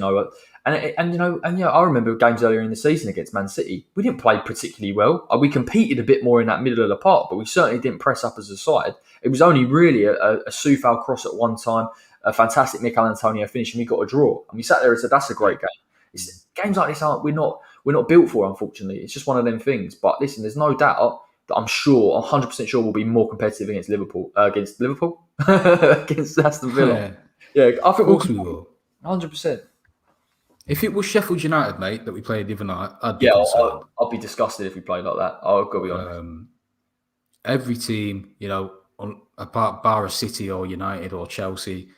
I remember games earlier in the season against Man City. We didn't play particularly well. We competed a bit more in that middle of the park, but we certainly didn't press up as a side. It was only really a Soufal cross at one time, a fantastic Michail Antonio finish, and we got a draw. And we sat there and said, "That's a great game." Games like this we're not built for, unfortunately. It's just one of them things. But listen, there's no doubt that I'm 100% sure we'll be more competitive against Liverpool, against Aston Villa. Yeah, I think we will. 100%. If it was Sheffield United, mate, that we played the other night, I'd be be disgusted if we played like that. I've got to be honest. Every team, apart bar of City or United or Chelsea,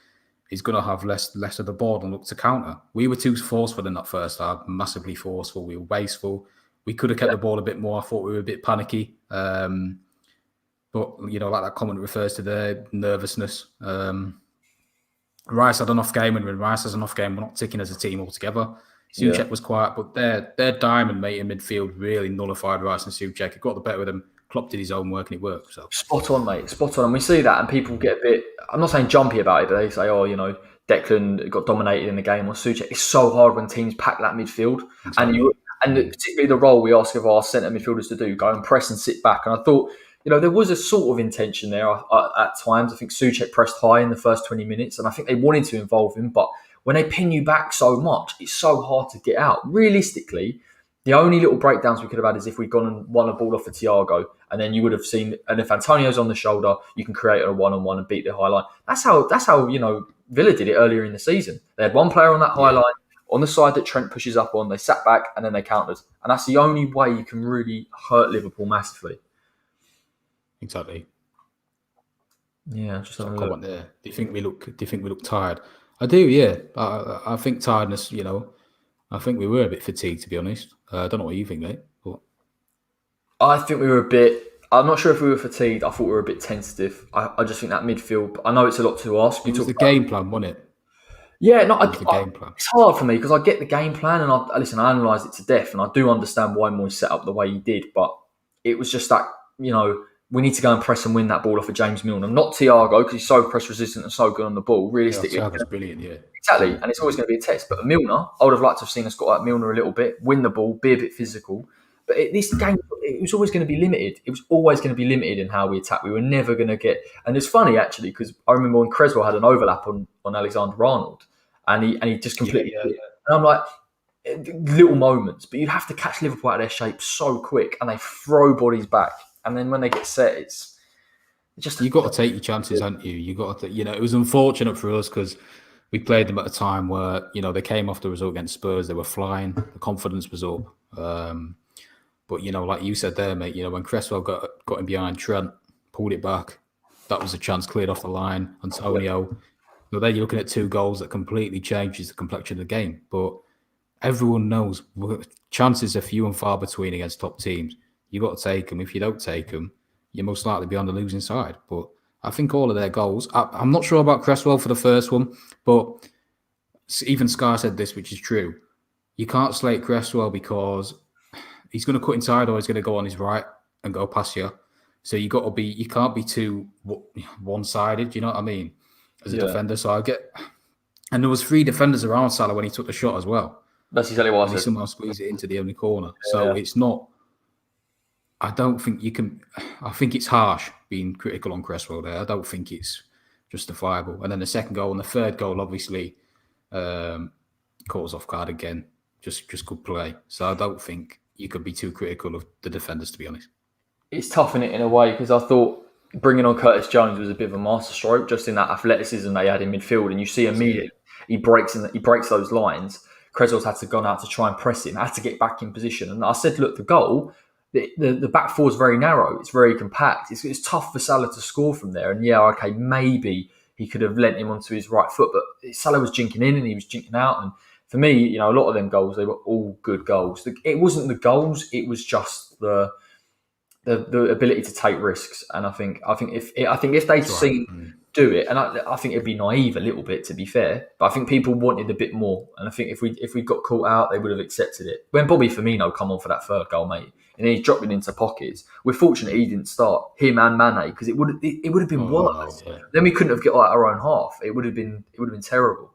is going to have less of the ball and look to counter. We were too forceful in that first half, massively forceful. We were wasteful. We could have kept the ball a bit more. I thought we were a bit panicky. But, like that comment refers to their nervousness. Rice had an off game, and when Rice has an off game, we're not ticking as a team altogether. Souček was quiet, but their diamond mate in midfield really nullified Rice and Souček. He got the better of them. Klopp did his own work and it worked. So spot on, mate. Spot on. And we see that, and people get a bit. I'm not saying jumpy about it, but they say, Declan got dominated in the game, or Souček. It's so hard when teams pack that midfield, exactly. and particularly the role we ask of our centre midfielders to do, go and press and sit back. And I thought, there was a sort of intention there at times. I think Souček pressed high in the first 20 minutes, and I think they wanted to involve him. But when they pin you back so much, it's so hard to get out. Realistically, the only little breakdowns we could have had is if we'd gone and won a ball off of Thiago, and then you would have seen, and if Antonio's on the shoulder, you can create a one-on-one and beat the high line. That's how Villa did it earlier in the season. They had one player on that high line, on the side that Trent pushes up on, they sat back and then they countered. And that's the only way you can really hurt Liverpool massively. Exactly. Yeah, just a comment there. Do you think we look tired? I do, yeah. I think tiredness, I think we were a bit fatigued, to be honest. I don't know what you think, mate. But I think we were a bit. I'm not sure if we were fatigued. I thought we were a bit tentative. I just think that midfield. I know it's a lot to ask. It was the game plan, wasn't it? Yeah, no, What was the game plan? it's hard for me because I get the game plan and I analyse it to death, and I do understand why Moyes set up the way he did. But it was just that we need to go and press and win that ball off of James Milner, not Thiago because he's so press resistant and so good on the ball. Yeah, Realistically, Thiago's brilliant. Yeah, exactly, and it's always going to be a test. But Milner, I would have liked to have seen us got at Milner a little bit, win the ball, be a bit physical. But this game, it was always going to be limited. It was always going to be limited in how we attack. We were never going to get. And it's funny actually because I remember when Creswell had an overlap on Alexander-Arnold, and he just completely. yeah. And I'm like, little moments, but you'd have to catch Liverpool out of their shape so quick, and they throw bodies back, and then when they get set, it's just You got to take your chances, haven't you? You got to. It was unfortunate for us because we played them at a time where they came off the result against Spurs. They were flying. The confidence was up. But like you said there, mate. When Cresswell got him behind Trent, pulled it back. That was a chance cleared off the line. Antonio. Then you're looking at 2 goals that completely changes the complexion of the game. But everyone knows chances are few and far between against top teams. You got to take them. If you don't take them, you're most likely be on the losing side. But I think all of their goals. I'm not sure about Cresswell for the first one, but even Sky said this, which is true. You can't slate Cresswell because he's going to cut inside or he's going to go on his right and go past you. So you can't be too one-sided. Do you know what I mean? As a defender, so and there was 3 defenders around Salah when he took the shot as well. That's exactly what I said. He somehow squeezed it into the only corner. So it's not. I don't think you can. I think it's harsh being critical on Cresswell there. I don't think it's justifiable. And then the second goal and the third goal, obviously, caught us off guard again. Just good play. So I don't think you could be too critical of the defenders, to be honest. It's tough in a way because I thought bringing on Curtis Jones was a bit of a masterstroke, just in that athleticism they had in midfield, and you see immediately he breaks those lines. Cresswell's had to go out to try and press him, had to get back in position. And I said, look, the goal, the back four is very narrow, it's very compact. It's tough for Salah to score from there. And maybe he could have lent him onto his right foot, but Salah was jinking in and he was jinking out. And for me, a lot of them goals, they were all good goals. It wasn't the goals, it was just the ability to take risks. And I think if they'd seen do it, and I think it'd be naive a little bit, to be fair, but I think people wanted a bit more. And I think if we got caught out, they would have accepted it. When Bobby Firmino come on for that third goal, mate, and then he dropped it into pockets, we're fortunate he didn't start, him and Mane, because it would have been worse. Yeah. Then we couldn't have got our own half. It would have been terrible.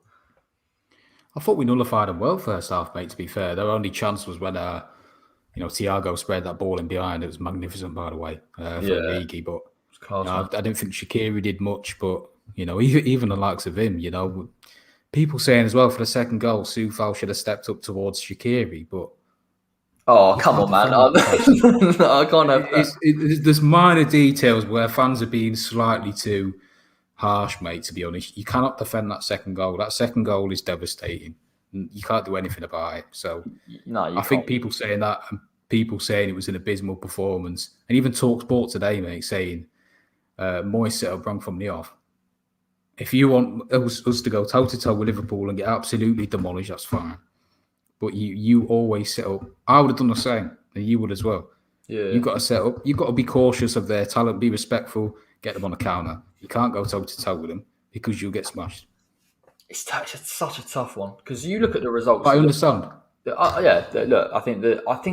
I thought we nullified them well first half, mate, to be fair. Their only chance was when Thiago spread that ball in behind. It was magnificent, by the way, for Origi. But I didn't think Shaqiri did much. But even the likes of him, people saying as well for the second goal, Soufal should have stepped up towards Shaqiri. But come on, man! I can't have that. There's minor details where fans are being slightly too harsh, mate. To be honest, you cannot defend that second goal. That second goal is devastating. You can't do anything about it. So I think people saying that, and people saying it was an abysmal performance, and even TalkSport today, mate, saying Moyes set up wrong from the off. If you want us to go toe-to-toe with Liverpool and get absolutely demolished, that's fine. But you always set up. I would have done the same, and you would as well. Yeah. You've got to set up. You've got to be cautious of their talent, be respectful, get them on a counter. You can't go toe-to-toe with them because you'll get smashed. It's such a tough one because you look at the results. I understand. Look, I think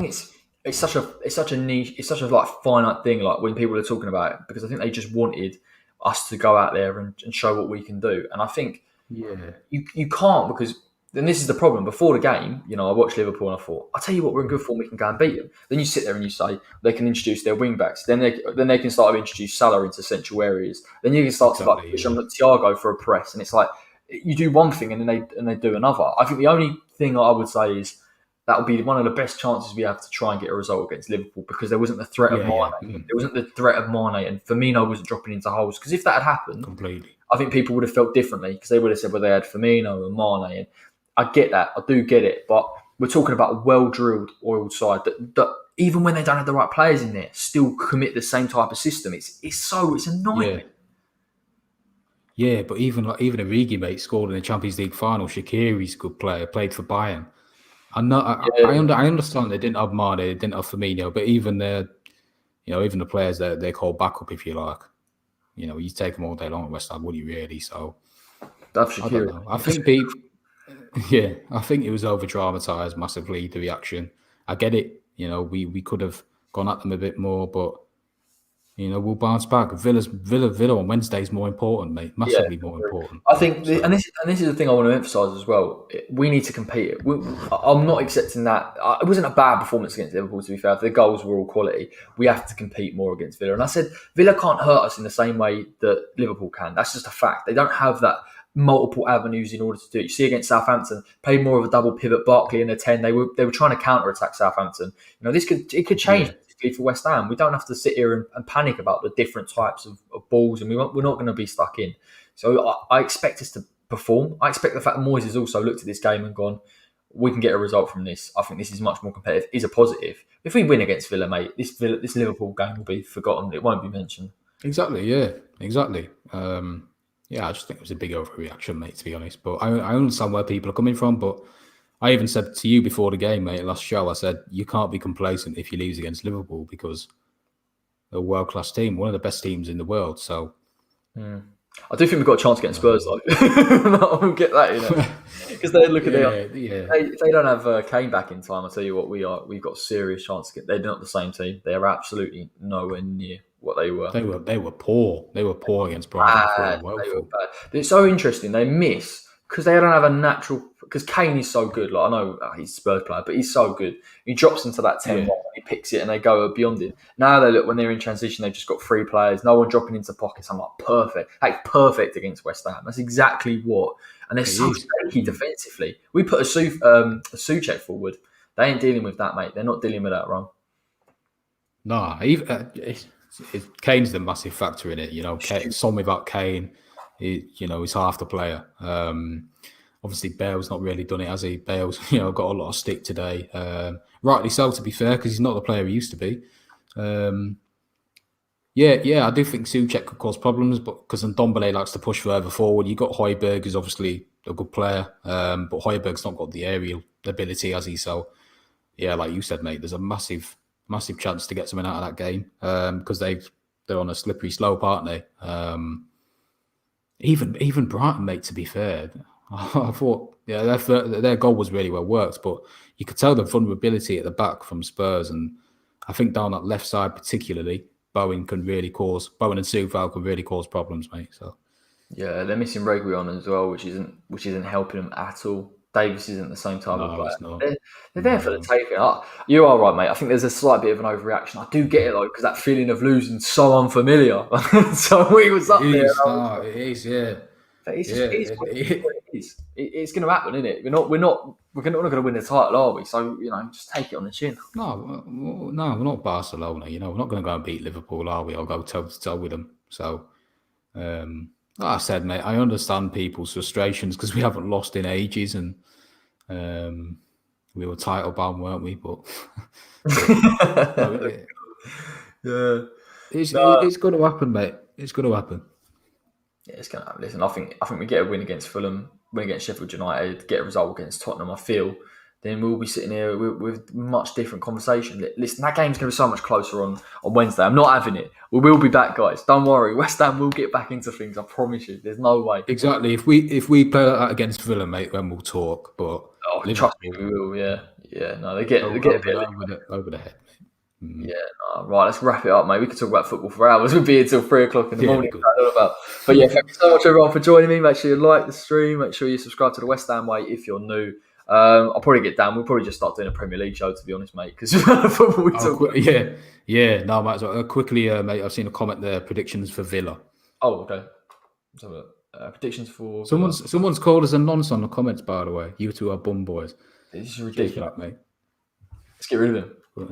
it's such a niche, it's such a finite thing. Like when people are talking about it, because I think they just wanted us to go out there and show what we can do. And I think you can't, because then this is the problem. Before the game, I watched Liverpool and I thought, I'll tell you what, we're in good form, we can go and beat them. Then you sit there and you say they can introduce their wing backs. Then they can start to introduce Salah into central areas. Then you can start to push on Thiago for a press, and it's like you do one thing and then they do another. I think the only thing I would say is that would be one of the best chances we have to try and get a result against Liverpool, because there wasn't the threat of Mane. There wasn't the threat of Mane, and Firmino wasn't dropping into holes. Because if that had happened, completely, I think people would have felt differently, because they would have said, well, they had Firmino and Mane. And I get that. I do get it. But we're talking about a well-drilled, oiled side that even when they don't have the right players in there, still commit the same type of system. It's annoying. Yeah, but even Origi, mate, scored in the Champions League final. Shaqiri's a good player, played for Bayern. I understand they didn't have Mane, they didn't have Firmino, but even even the players that they call backup, if you like, you take them all day long at West Ham, would you really? So That's Shaqiri. I think Yeah, I think it was over dramatised massively, the reaction. I get it. We could have gone at them a bit more, but we'll bounce back. Villa on Wednesday is more important, mate. Yeah, Massively more important. I think, So and this is the thing I want to emphasise as well. We need to compete. I'm not accepting that. It wasn't a bad performance against Liverpool. To be fair, the goals were all quality. We have to compete more against Villa. And I said Villa can't hurt us in the same way that Liverpool can. That's just a fact. They don't have that multiple avenues in order to do it. You see against Southampton, played more of a double pivot. Barkley in the 10. They were trying to counter attack Southampton. It could change. yeah, For West Ham, we don't have to sit here and panic about the different types of balls, and we're not going to be stuck in. So I expect us to perform. I expect the fact that Moyes has also looked at this game and gone, we can get a result from this. I think this is much more competitive. Is a positive. If we win against Villa, mate, this Liverpool game will be forgotten. It won't be mentioned. exactly. Yeah, exactly. Yeah, I just think it was a big overreaction, mate, to be honest. But I understand where people are coming from. But I even said to you before the game, mate, last show, I said, you can't be complacent if you lose against Liverpool because they're a world-class team, one of the best teams in the world. So, I do think we've got a chance against Spurs, though. I'll get that, because they look at if they don't have Kane back in time, I'll tell you what, we've got a serious chance to get. They're not the same team. They are absolutely nowhere near what they were. They were poor. They were poor against Brighton. They were bad. It's so interesting. They miss because they don't have a natural. Because Kane is so good. Like I know he's a Spurs player, but he's so good. He drops into that 10 he picks it, and they go beyond it. Now they look when they're in transition, they've just got 3 players. No one dropping into pockets. I'm like perfect. Like perfect against West Ham. That's exactly what. And they're so shaky defensively. We put a Souček forward. They ain't dealing with that, mate. They're not dealing with that wrong. No, Kane's the massive factor in it. Son without Kane, he's half the player. Obviously, Bale's not really done it, has he? Bale's, got a lot of stick today. Rightly so, to be fair, because he's not the player he used to be. I do think Souček could cause problems, but because Ndombele likes to push further forward. You got Højbjerg, who's obviously a good player, but Højbjerg's not got the aerial ability, has he? So, like you said, mate, there's a massive chance to get something out of that game because they're on a slippery slope, aren't they? Even Brighton, mate. To be fair, I thought their goal was really well worked, but you could tell the vulnerability at the back from Spurs, and I think down that left side particularly, Bowen and Soufal can really cause problems, mate. So yeah, they're missing Reguilon as well, which isn't helping them at all. Davis isn't the same type of player. They're there for the taking. You are right, mate. I think there's a slight bit of an overreaction. I do get it though, because that feeling of losing is so unfamiliar. So we was up there. It is, yeah. It's going to happen, isn't it? We're not going to win the title, are we? So just take it on the chin. No, we're not Barcelona. We're not going to go and beat Liverpool, are we? Or go toe to toe with them. So, like I said, mate, I understand people's frustrations because we haven't lost in ages, and we were title bound, weren't we? But it's going to happen, mate. It's going to happen. Yeah, it's going to happen. Listen, I think we get a win against Fulham, win against Sheffield United, get a result against Tottenham. I feel then we'll be sitting here with much different conversation. Listen, that game's going to be so much closer on Wednesday. I'm not having it. We will be back, guys. Don't worry. West Ham will get back into things. I promise you. There's no way. Exactly. If we play like that against Villa, mate, then we'll talk. But trust me, we will. Yeah. No, they get a bit over the head. Yeah, right. Let's wrap it up, mate. We could talk about football for hours. We'll be here till 3 o'clock in the morning. But yeah, thank you so much, everyone, for joining me. Make sure you like the stream. Make sure you subscribe to the West Ham Way if you're new. I'll probably get down. We'll probably just start doing a Premier League show, to be honest, mate. Because football we talk about. Yeah. No, mate. Quickly, mate. I've seen a comment there. Predictions for Villa. Oh, okay. So, predictions for someone's called us a nonce on the comments. By the way, you two are bum boys. This is ridiculous, mate. Let's get rid of him. But,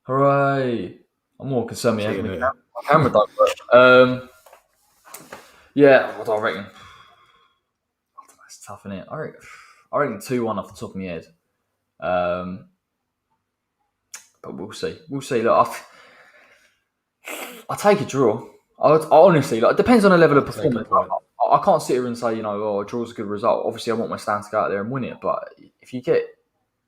hooray! I'm more concerned with my camera don't work. Yeah, what do I reckon? That's tough, isn't it? I reckon 2-1 off the top of my head. But we'll see. Look, I take a draw. I honestly, it depends on the level of performance. I can't sit here and say, a draw's a good result. Obviously, I want West Ham to go out there and win it. But if you get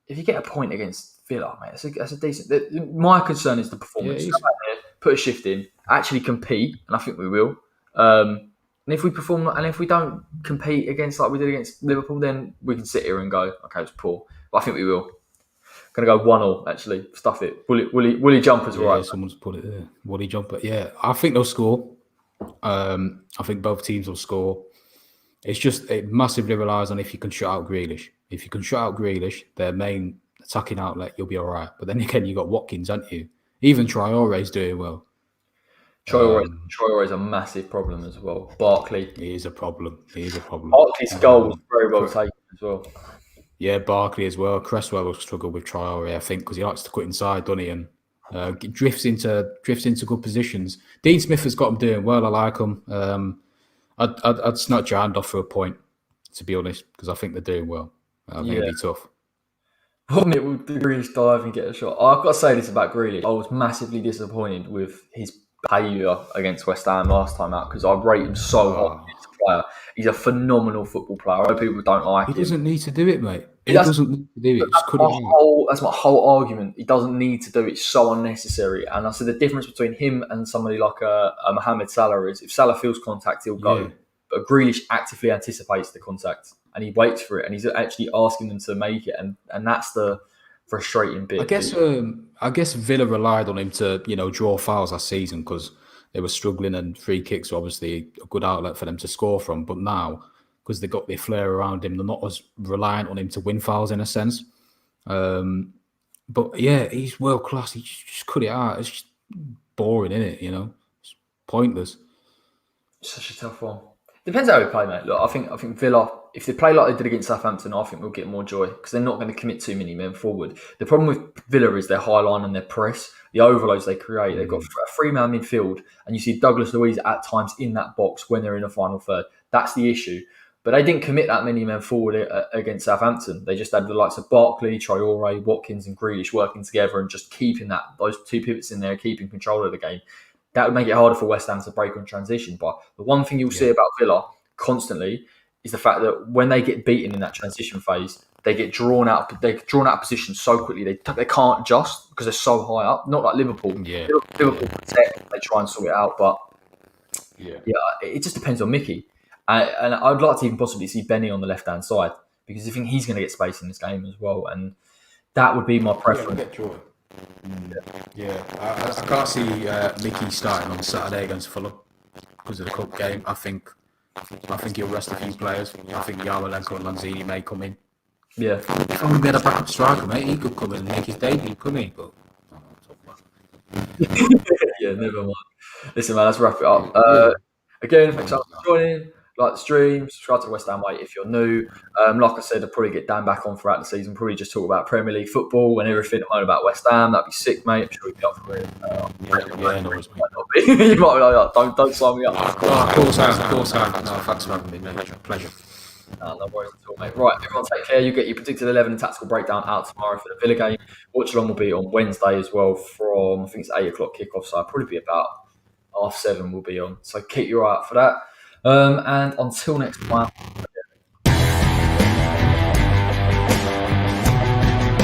a point against Villa, mate, that's a decent. My concern is the performance. Put a shift in, actually compete, and I think we will. And if we perform, and if we don't compete against like we did against Liverpool, then we can sit here and go, okay, it's poor. But I think we will. Going to go 1-1, actually. Stuff it. Woolly jumpers, Yeah, right? someone's put it there. Woody jumper. Yeah, I think they'll score. I think both teams will score. It's just, it massively relies on if you can shut out Grealish. If you can shut out Grealish, their main attacking outlet, you'll be all right. But then again, you've got Watkins, haven't you? Even Traore's doing well. Traore is a massive problem as well. Barkley. He is a problem. Barkley's goal was very well taken as well. Yeah, Barkley as well. Cresswell will struggle with Traore, I think, because he likes to cut inside, doesn't he? And drifts into good positions. Dean Smith has got him doing well. I like him. I'd snatch your hand off for a point, to be honest, because I think they're doing well. I think it'll be tough. Will Grealish dive and get a shot? I've got to say this about Grealish. I was massively disappointed with his behaviour against West Ham last time out because I rate him so high as a player. He's a phenomenal football player. I know people don't like him. He doesn't need to do it, mate. He doesn't need to do it. That's my whole argument. He doesn't need to do it. It's so unnecessary. And I said the difference between him and somebody like a Mohamed Salah is if Salah feels contact, he'll go. Yeah. But Grealish actively anticipates the contact and he waits for it and he's actually asking them to make it. And that's the frustrating bit. I guess Villa relied on him to, draw fouls last season because they were struggling and free kicks were obviously a good outlet for them to score from. But now, because they got their flair around him, they're not as reliant on him to win fouls in a sense. But yeah, he's world class. He just cut it out. It's just boring, isn't it? It's pointless. Such a tough one. Depends how we play, mate. Look, I think Villa, if they play like they did against Southampton, I think we'll get more joy because they're not going to commit too many men forward. The problem with Villa is their high line and their press, the overloads they create. They've got a three-man midfield, and you see Douglas Luiz at times in that box when they're in the final third. That's the issue. But they didn't commit that many men forward against Southampton. They just had the likes of Barkley, Traore, Watkins, and Grealish working together and just keeping those two pivots in there, keeping control of the game. That would make it harder for West Ham to break on transition. But the one thing you'll see about Villa constantly is the fact that when they get beaten in that transition phase, they get drawn out. They're drawn out of position so quickly they can't adjust because they're so high up. Not like Liverpool. Yeah. Liverpool protect. They try and sort it out, but it just depends on Mickey. And I'd like to even possibly see Benny on the left hand side because I think he's going to get space in this game as well, and that would be my preference. Yeah, I can't see Mickey starting on Saturday against Fulham because of the cup game. I think he'll rest a few players. I think Yarmolenko and Lanzini may come in. Yeah, if I'm going to be a backup striker, mate, he could come in and make his debut, couldn't he? But yeah, never mind. Listen, man, let's wrap it up. Again, thanks for joining. Like the stream, subscribe to the West Ham Way if you're new. Like I said, I'll probably get Dan back on throughout the season. Probably just talk about Premier League football and everything about West Ham. That'd be sick, mate. I'm sure you'd be up for it. No worries, mate. You might be like, don't sign me up. Of course I am. No, thanks for having me, mate. Pleasure. No worries at all, mate. Right, everyone take care. You get your predicted 11 and tactical breakdown out tomorrow for the Villa game. Watch along will be on Wednesday as well from, I think it's 8 o'clock kickoff, so I'll probably be about 7:30 we'll be on. So keep your eye out for that. And until next time.